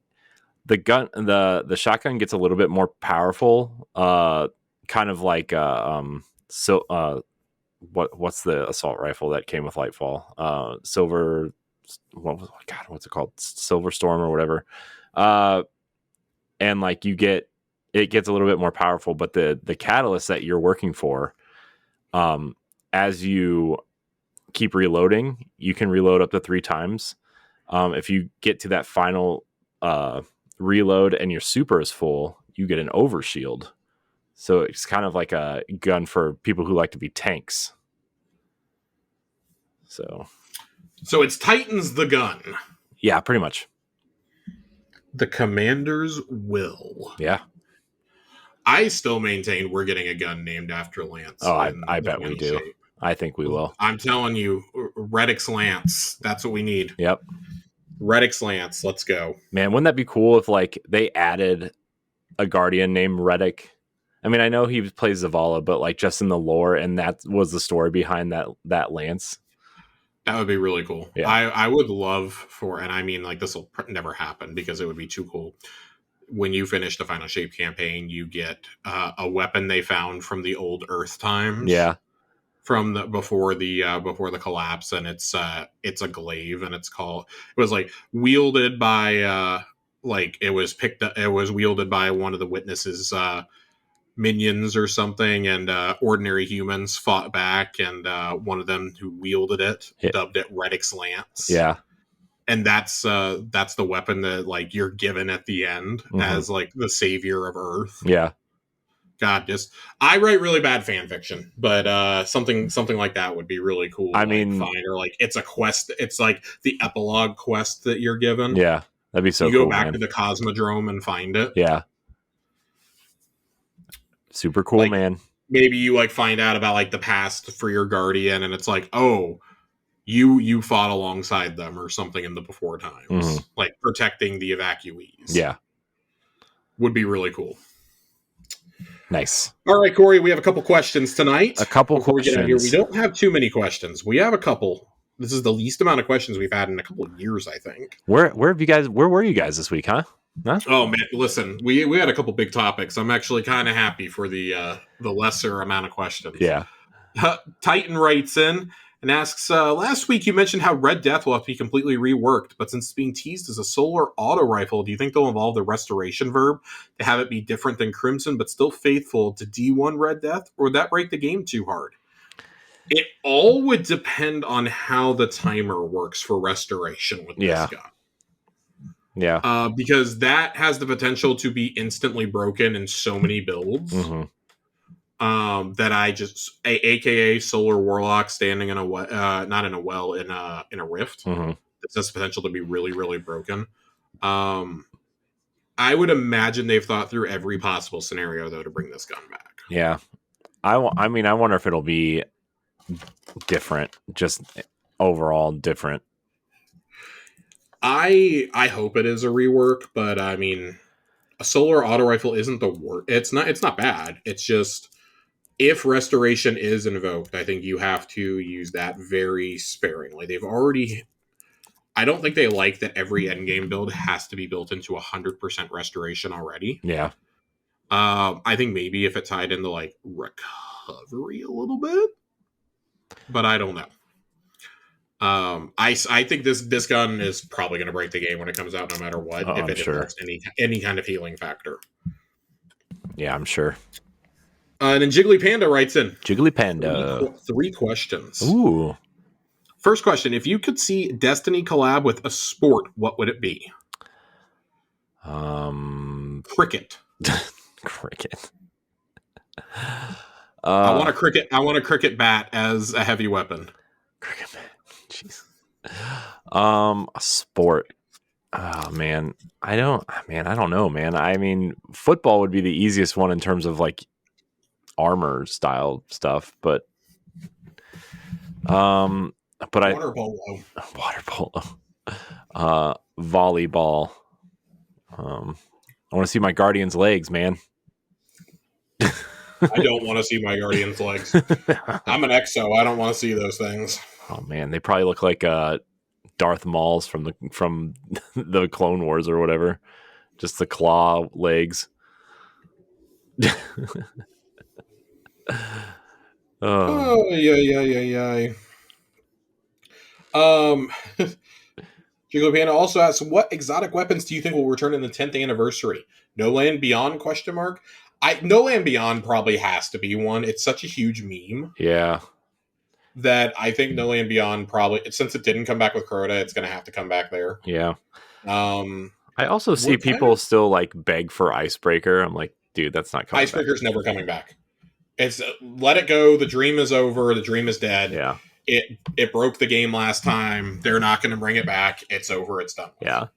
the the shotgun gets a little bit more powerful, kind of like what's the assault rifle that came with Lightfall? What's it called? Silver Storm or whatever. and like it gets a little bit more powerful. But the catalyst that you're working for, as you keep reloading, you can reload up to 3 times. If you get to that final reload and your super is full, you get an overshield. So it's kind of like a gun for people who like to be tanks. So it's Titan's the gun. Yeah, pretty much. The Commander's Will. Yeah. I still maintain we're getting a gun named after Lance. Oh, I bet we do. Shape. I think we will. I'm telling you, Reddick's Lance. That's what we need. Yep. Reddick's Lance. Let's go. Man, wouldn't that be cool if like they added a Guardian named Reddick? I mean, I know he plays Zavala, but like just in the lore, and that was the story behind that Lance. That would be really cool. Yeah. I would love for, and I mean, like this will never happen because it would be too cool. When you finish the Final Shape campaign, you get a weapon they found from the old Earth times. Yeah. From before the collapse, and it's a glaive, and it was like wielded by it was wielded by one of the witnesses minions or something, and ordinary humans fought back, and one of them who wielded it dubbed it Reddick's Lance. Yeah. And that's the weapon that like you're given at the end as like the savior of Earth. Yeah. God, I write really bad fan fiction, but something like that would be really cool. I mean, find, or like it's a quest. It's like the epilogue quest that you're given. Yeah, that'd be so cool. You go back to the Cosmodrome and find it. Yeah, super cool, like, man. Maybe you like find out about like the past for your Guardian, and it's like, oh, you fought alongside them or something in the before times, like protecting the evacuees. Yeah, would be really cool. Nice. All right, Corey, we have a couple questions tonight. Before questions. We get out here, we don't have too many questions. We have a couple. This is the least amount of questions we've had in a couple of years, I think. Where were you guys this week, huh? Oh man, listen, we had a couple big topics. I'm actually kind of happy for the lesser amount of questions. Yeah. Titan writes in and asks, last week you mentioned how Red Death will have to be completely reworked, but since it's being teased as a solar auto rifle, do you think they'll evolve the restoration verb to have it be different than Crimson, but still faithful to D1 Red Death, or would that break the game too hard? It all would depend on how the timer works for restoration with this gun. Yeah. Because that has the potential to be instantly broken in so many builds. That I just aka Solar Warlock standing in a not in a well, in a rift. This has potential to be really, really broken. I would imagine they've thought through every possible scenario though to bring this gun back. Yeah. I mean, I wonder if it'll be different, just overall different. I hope it is a rework, but I mean, a solar auto rifle isn't the worst. It's not bad. It's just, if restoration is invoked, I think you have to use that very sparingly. I don't think they like that every endgame build has to be built into 100% restoration already. Yeah. I think maybe if it tied into like recovery a little bit, but I don't know. I think this gun is probably going to break the game when it comes out, no matter what. If it has any kind of healing factor. Yeah, I'm sure. And then Jiggly Panda writes in. Jiggly Panda. Three questions. Ooh. First question: if you could see Destiny collab with a sport, what would it be? Cricket. Cricket. I want a cricket bat as a heavy weapon. Cricket bat. Jeez. A sport. Oh man, I don't know, man. I mean, football would be the easiest one in terms of like armor style stuff, but water polo, volleyball. I want to see my Guardian's legs, man. I don't want to see my Guardian's legs. I'm an exo. I don't want to see those things. Oh man, they probably look like Darth Maul's from the Clone Wars or whatever. Just the claw legs. Yeah. Jiggly Panda also asks, what exotic weapons do you think will return in the 10th anniversary? No Land Beyond, question mark? No Land Beyond probably has to be one. It's such a huge meme. Yeah. That I think No Land Beyond probably, since it didn't come back with Crota, it's going to have to come back there. Yeah. I also see people still like beg for Icebreaker. I'm like, dude, that's not coming Icebreaker's never coming back. It's let it go. The dream is over. The dream is dead. Yeah. It broke the game last time. They're not going to bring it back. It's over. It's done. Yeah.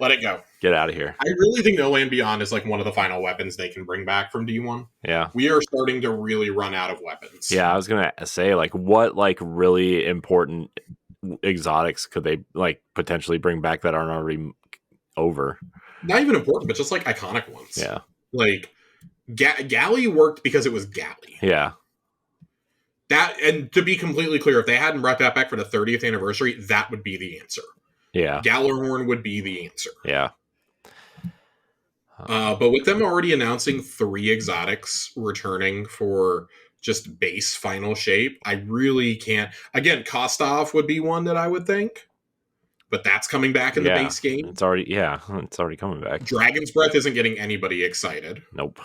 Let it go. Get out of here. I really think No Land Beyond is like one of the final weapons they can bring back from D1. Yeah. We are starting to really run out of weapons. Yeah, I was going to say, like, what, like, really important exotics could they, like, potentially bring back that aren't already over? Not even important, but just, like, iconic ones. Yeah. Like, Galley worked because it was Galley. Yeah. That, and to be completely clear, if they hadn't brought that back for the 30th anniversary, that would be the answer. Yeah. Gallarhorn would be the answer. Yeah. But with them already announcing 3 exotics returning for just base final shape, I really can't. Again, Kostov would be one that I would think, but that's coming back in the base game. It's already coming back. Dragon's Breath isn't getting anybody excited. Nope.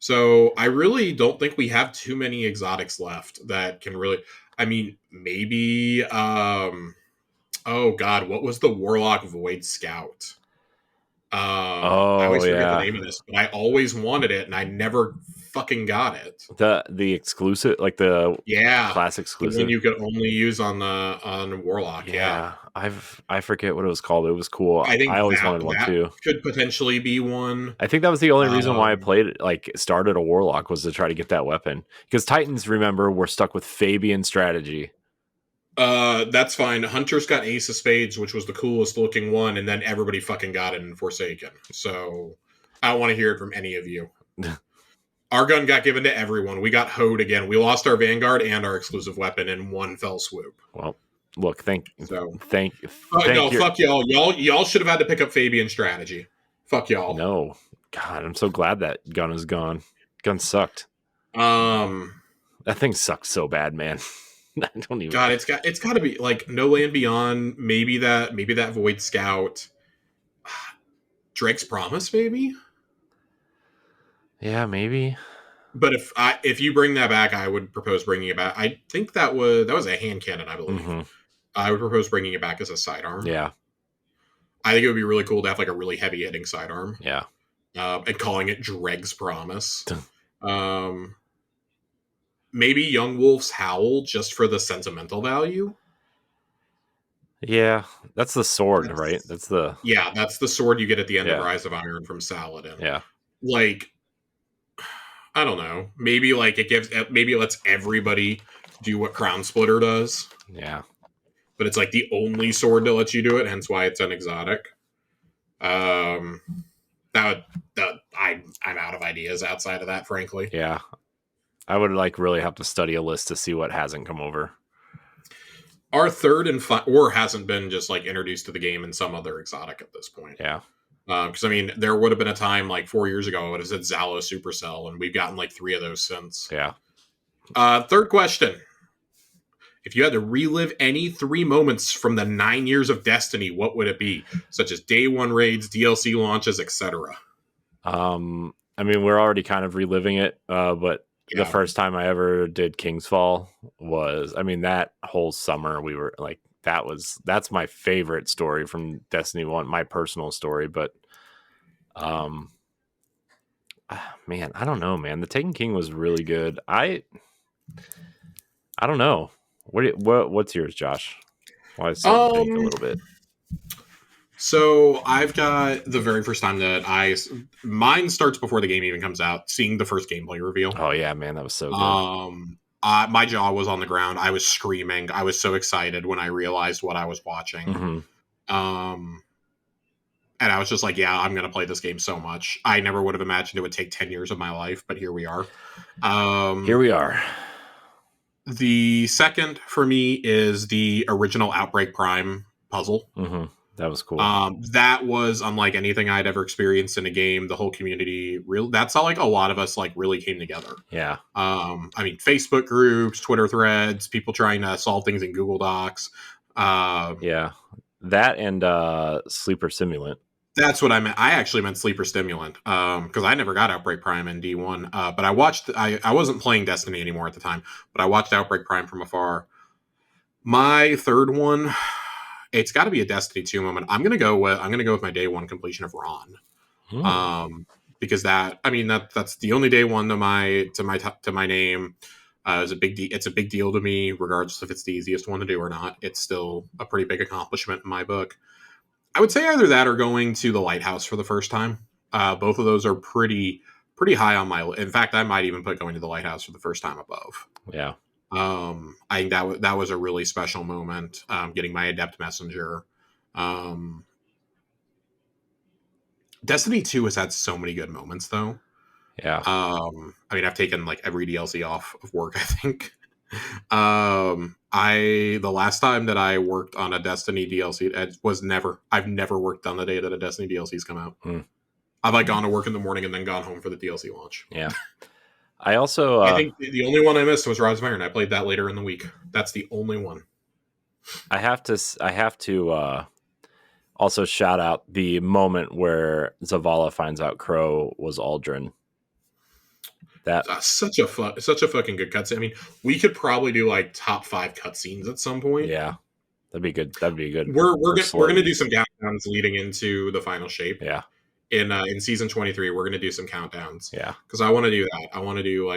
So I really don't think we have too many exotics left that can really. I mean, maybe. Oh God, what was the Warlock Void Scout? I always forget the name of this, but I always wanted it, and I never fucking got it. The exclusive, like the classic exclusive, the one you could only use on Warlock. Yeah, I forget what it was called. It was cool. I always wanted one too. Could potentially be one. I think that was the only reason why I played it. Like started a Warlock was to try to get that weapon because Titans, remember, were stuck with Fabian strategy. That's fine. Hunter's got Ace of Spades, which was the coolest looking one, and then everybody fucking got it in Forsaken. So I don't want to hear it from any of you. Our gun got given to everyone. We got hoed again. We lost our Vanguard and our exclusive weapon in one fell swoop. Well, look, fuck y'all. Y'all should have had to pick up Fabian strategy. Fuck y'all. No. God, I'm so glad that gun is gone. Gun sucked. That thing sucks so bad, man. I don't even. God, it's got to be like No Land Beyond. Maybe that Void Scout. Drake's Promise, maybe. Yeah, maybe. But if you bring that back, I would propose bringing it back. I think that was a hand cannon, I believe. Mm-hmm. I would propose bringing it back as a sidearm. Yeah. I think it would be really cool to have like a really heavy hitting sidearm. Yeah. And calling it Dreg's Promise. Maybe Young Wolf's Howl just for the sentimental value. Yeah, that's the sword, right? That's the sword you get at the end of Rise of Iron from Saladin. Yeah. Like, I don't know. Maybe like maybe it lets everybody do what Crown Splitter does. Yeah. But it's like the only sword to let you do it, hence why it's an exotic. I'm out of ideas outside of that, frankly. Yeah. I would like really have to study a list to see what hasn't come over. Our third or hasn't been just like introduced to the game in some other exotic at this point. Yeah. Because I mean, there would have been a time like 4 years ago it said Zalo Supercell, and we've gotten like 3 of those since. Yeah. Third question: if you had to relive any 3 moments from the 9 years of Destiny, what would it be? Such as day 1 raids, DLC launches, etc. I mean, we're already kind of reliving it, but. Yeah. The first time I ever did Kingsfall was, I mean, that whole summer we were like, that's my favorite story from Destiny 1, my personal story. But, man, I don't know, man. The Taken King was really good. I don't know. What's yours, Josh? Well, I think a little bit. So I've got the very first time that mine starts before the game even comes out, seeing the first gameplay reveal. Oh yeah, man, that was so good. My jaw was on the ground. I was screaming. I was so excited when I realized what I was watching. Mm-hmm. And I was just like, yeah, I'm going to play this game so much. I never would have imagined it would take 10 years of my life, but here we are. Here we are. The second for me is the original Outbreak Prime puzzle. Mm-hmm. That was cool. That was unlike anything I'd ever experienced in a game. The whole community, that's how like a lot of us like really came together. Yeah. I mean, Facebook groups, Twitter threads, people trying to solve things in Google Docs. Yeah. That and Sleeper Simulant. That's what I meant. I actually meant Sleeper Stimulant because I never got Outbreak Prime in D1. But I watched. I wasn't playing Destiny anymore at the time, but I watched Outbreak Prime from afar. My third one, it's got to be a Destiny 2 moment. I'm gonna go with my day one completion of Ron. Because that's the only day one to my name. It's a big deal to me, regardless if it's the easiest one to do or not. It's still a pretty big accomplishment in my book. I would say either that or going to the lighthouse for the first time. Both of those are pretty high on my list. In fact, I might even put going to the lighthouse for the first time above. Yeah. I think that was a really special moment. Getting my adept messenger. Destiny 2 has had so many good moments though. Yeah. I've taken like every DLC off of work, I think. The last time that I worked on a Destiny DLC I've never worked on the day that a Destiny DLC's come out. I've like gone to work in the morning and then gone home for the DLC launch. Yeah. I also I think the only one I missed was Rise of Iron. I played that later in the week. That's the only one. I have to also shout out the moment where Zavala finds out Crow was Aldrin. That such a fucking good cutscene. I mean, we could probably do like top 5 cutscenes at some point. Yeah, that'd be good. That'd be good. We're gonna do some countdowns leading into the final shape. Yeah. In season 23, we're gonna do some countdowns. Yeah, because I want to do that. I want to do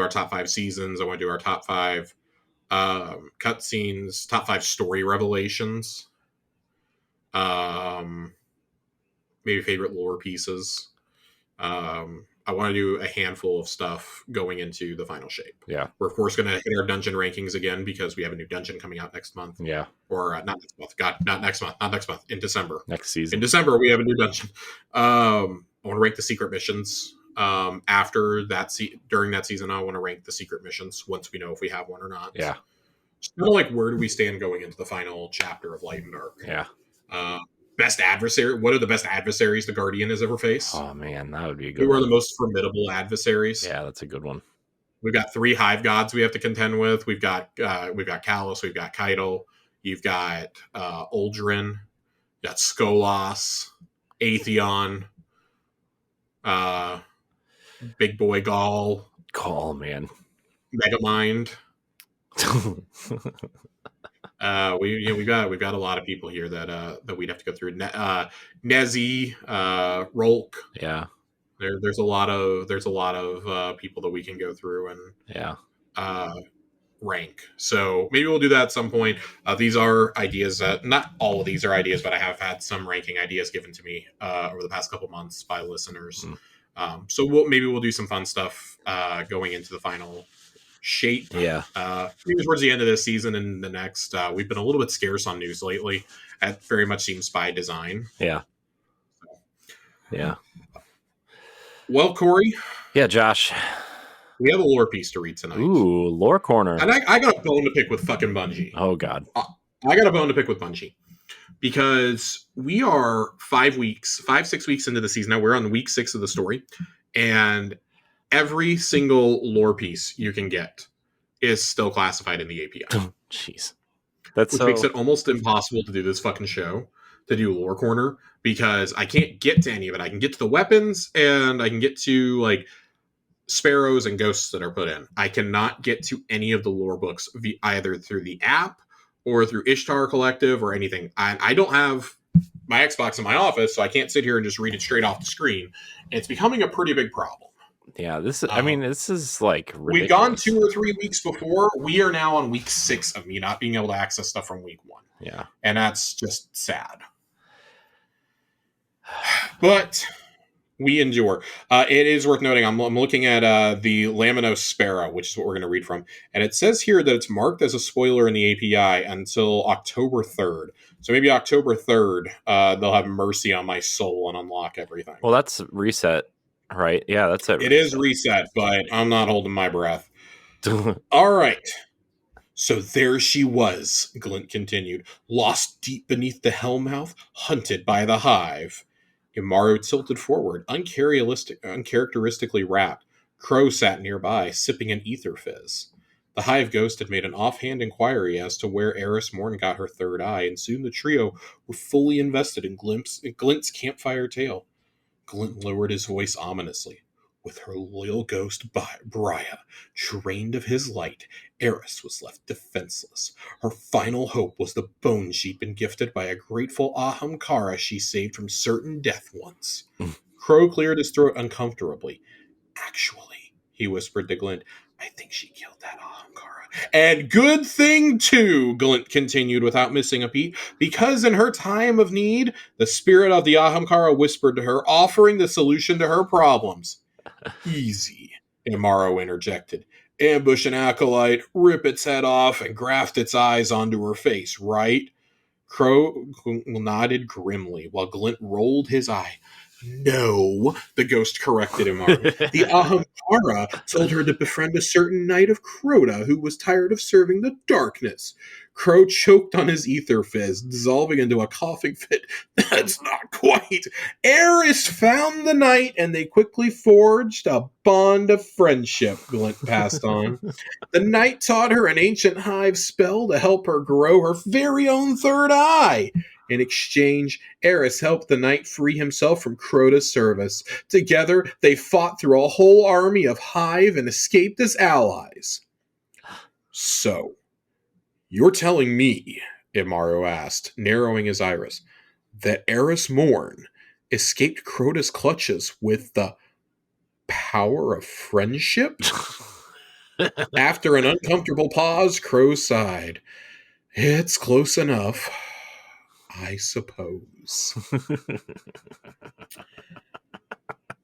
our top 5 seasons. I want to do our top 5 cutscenes, top 5 story revelations. Maybe favorite lore pieces. I want to do a handful of stuff going into the final shape. Yeah. We're, of course, going to hit our dungeon rankings again because we have a new dungeon coming out next month. Yeah. Or not next month. God, not next month. Not next month. In December. Next season. In December, we have a new dungeon. I want to rank the secret missions. After that, during that season, I want to rank the secret missions once we know if we have one or not. Yeah. Just kind of like where do we stand going into the final chapter of Light and Dark? Yeah. Best adversary. What are the best adversaries the Guardian has ever faced? Oh man, that would be a good. Who are the most formidable adversaries? Yeah, that's a good one. We've got 3 hive gods we have to contend with. We've got Callus, we've got Keitel, you've got Uldren, you've got Skolas, Atheon, Big Boy Gaul, man, Megamind. We've got a lot of people here that we'd have to go through. Nezzy, Rolk. Yeah. There's a lot of people that we can go through and rank. So maybe we'll do that at some point. These are ideas that not all of these are ideas, but I have had some ranking ideas given to me over the past couple months by listeners. So we'll do some fun stuff going into the final shape. Yeah. Maybe towards the end of this season and the next. We've been a little bit scarce on news lately. That very much seems by design. Yeah. Yeah. Well, Corey. Yeah, Josh. We have a lore piece to read tonight. Ooh, lore corner. And I got a bone to pick with fucking Bungie. Oh, God. I got a bone to pick with Bungie. Because we are 6 weeks into the season now. We're on week 6 of the story. And every single lore piece you can get is still classified in the API. Jeez. Which makes it almost impossible to do this fucking show, to do Lore Corner, because I can't get to any of it. I can get to the weapons, and I can get to, like, sparrows and ghosts that are put in. I cannot get to any of the lore books either through the app or through Ishtar Collective or anything. I don't have my Xbox in my office, so I can't sit here and just read it straight off the screen. It's becoming a pretty big problem. Yeah, this is like ridiculous. We've gone 2 or 3 weeks before. We are now on week 6 of me not being able to access stuff from week 1. Yeah. And that's just sad. But we endure. It is worth noting, I'm looking at the Laminos Sparrow, which is what we're going to read from. And it says here that it's marked as a spoiler in the API until October 3rd. So maybe October 3rd, they'll have mercy on my soul and unlock everything. Well, that's reset, right? Yeah, that's it. It is reset, but I'm not holding my breath. All right. So there she was, Glint continued, lost deep beneath the Hellmouth, hunted by the Hive. Imaru tilted forward, uncharacteristically wrapped. Crow sat nearby, sipping an ether fizz. The Hive Ghost had made an offhand inquiry as to where Eris Morn got her third eye, and soon the trio were fully invested in Glint's campfire tale. Glint lowered his voice ominously. With her loyal ghost, Briah, drained of his light, Eris was left defenseless. Her final hope was the bone she'd been gifted by a grateful Ahamkara she saved from certain death once. Crow cleared his throat uncomfortably. Actually, he whispered to Glint, I think she killed that Ahamkara. And good thing, too, Glint continued without missing a beat, because in her time of need, the spirit of the Ahamkara whispered to her, offering the solution to her problems. Easy, Imaro interjected. Ambush an acolyte, rip its head off, and graft its eyes onto her face, right? Crow nodded grimly, while Glint rolled his eye. No, the ghost corrected Imaro. The Ahamkara told her to befriend a certain knight of Crota who was tired of serving the darkness. Crow choked on his ether fizz, dissolving into a coughing fit. That's not quite. Eris found the knight, and they quickly forged a bond of friendship, Glint passed on. The knight taught her an ancient hive spell to help her grow her very own third eye. In exchange, Eris helped the knight free himself from Crota's service. Together, they fought through a whole army of hive and escaped as allies. So, you're telling me, Imaro asked, narrowing his iris, that Eris Morn escaped Crota's clutches with the power of friendship? After an uncomfortable pause, Crow sighed. It's close enough, I suppose.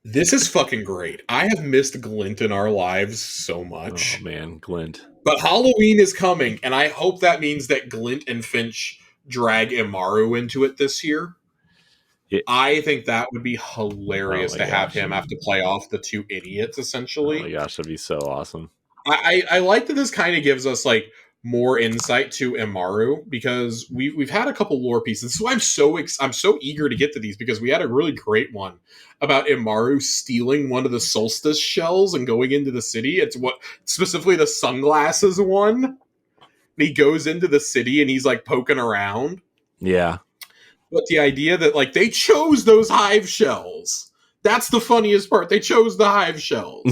This is fucking great. I have missed Glint in our lives so much. Oh man, Glint. But Halloween is coming, and I hope that means that Glint and Finch drag Imaro into it this year. Yeah. I think that would be hilarious to have him have to play off the two idiots, essentially. Oh my gosh, that'd be so awesome. I like that this kind of gives us like more insight to Imaro, because we've had a couple lore pieces. This is why I'm so eager to get to these, because we had a really great one about Imaro stealing one of the solstice shells and going into the city. It's what specifically the sunglasses one. And he goes into the city and he's like poking around. Yeah. But the idea that like they chose those hive shells. That's the funniest part. They chose the hive shells.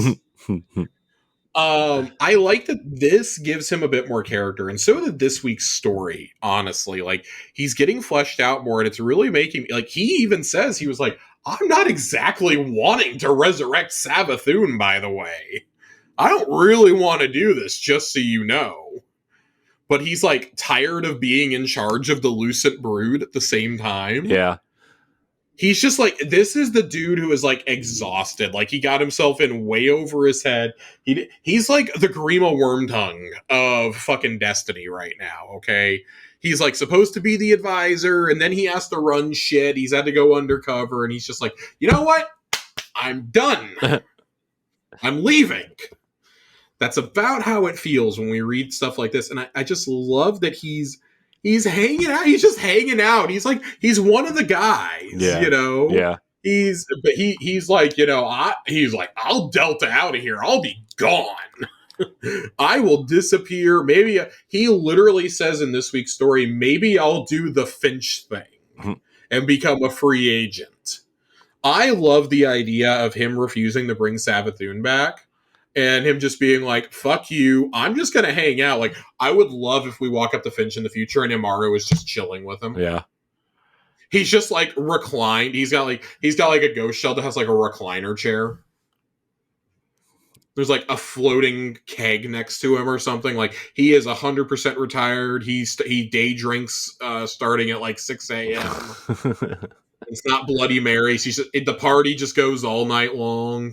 I like that this gives him a bit more character, and so did this week's story, honestly. Like, he's getting fleshed out more, and it's really making me, like, he even says, he was like, I'm not exactly wanting to resurrect Savathun, by the way. I don't really want to do this, just so you know. But he's, like, tired of being in charge of the Lucent Brood at the same time. Yeah. He's just like, this is the dude who is like exhausted. Like, he got himself in way over his head. He's like the Grima Wormtongue of fucking Destiny right now, okay? He's like supposed to be the advisor, and then he has to run shit. He's had to go undercover, and he's just like, you know what? I'm done. I'm leaving. That's about how it feels when we read stuff like this. And I just love that he's hanging out. He's just hanging out. He's like, he's one of the guys, you know? Yeah. He's like, you know, he's like, I'll Delta out of here. I'll be gone. I will disappear. Maybe he literally says in this week's story, maybe I'll do the Finch thing and become a free agent. I love the idea of him refusing to bring Savathun back. And him just being like, fuck you, I'm just going to hang out. Like, I would love if we walk up to Finch in the future and Imaro is just chilling with him. Yeah. He's just, like, reclined. He's got a ghost shell that has, like, a recliner chair. There's, like, a floating keg next to him or something. Like, he is 100% retired. He day drinks starting at, like, 6 a.m. It's not Bloody Mary. The party just goes all night long.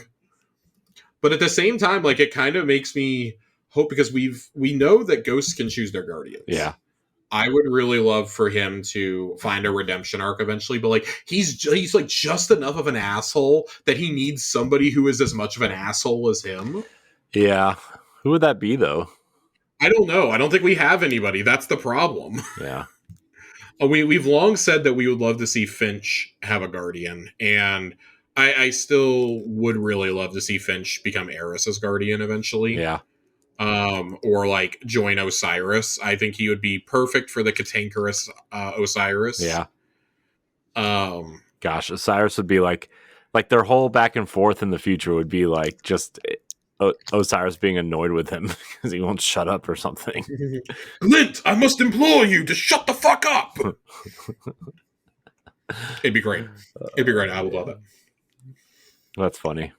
But at the same time, like, it kind of makes me hope, because we know that ghosts can choose their guardians. Yeah. I would really love for him to find a redemption arc eventually, but like he's like just enough of an asshole that he needs somebody who is as much of an asshole as him. Yeah. Who would that be, though? I don't know. I don't think we have anybody. That's the problem. Yeah. We've long said that we would love to see Finch have a guardian, and I still would really love to see Finch become Eris's guardian eventually. Yeah. or like join Osiris. I think he would be perfect for the cantankerous Osiris. Yeah. Gosh, Osiris would be like their whole back and forth in the future would be like just Osiris being annoyed with him because he won't shut up or something. Glint, I must implore you to shut the fuck up. It'd be great. It'd be great. I would love it. That's funny.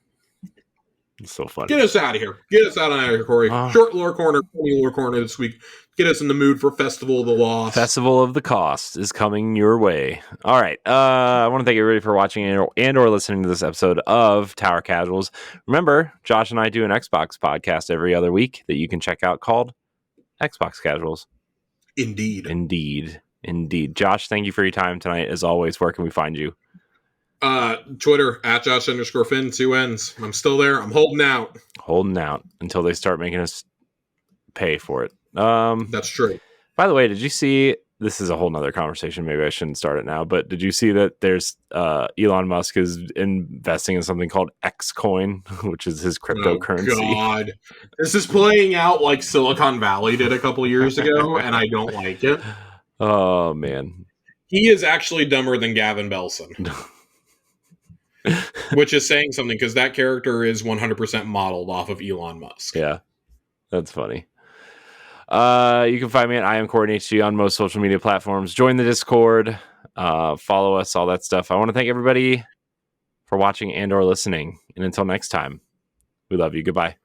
It's so funny. Get us out of here. Get us out of here, Corey. Short lore corner, funny lore corner this week. Get us in the mood for Festival of the Lost. Festival of the Cost is coming your way. All right. I want to thank everybody for watching and or listening to this episode of Tower Casuals. Remember, Josh and I do an Xbox podcast every other week that you can check out called Xbox Casuals. Indeed. Josh, thank you for your time tonight. As always, where can we find you? Twitter at Josh_Finn, 2 N's. I'm still there. I'm holding out until they start making us pay for it. That's true. By the way, did you see, this is a whole nother conversation, maybe I shouldn't start it now, but did you see that there's Elon Musk is investing in something called Xcoin, which is his cryptocurrency? Oh God, this is playing out like Silicon Valley did a couple years ago, and I don't like it. Oh man, he is actually dumber than Gavin Belson. Which is saying something, because that character is 100% modeled off of Elon Musk. Yeah, that's funny. You can find me at I am Corey HG on most social media platforms. Join the Discord, follow us, all that stuff. I want to thank everybody for watching and or listening. And until next time, we love you. Goodbye.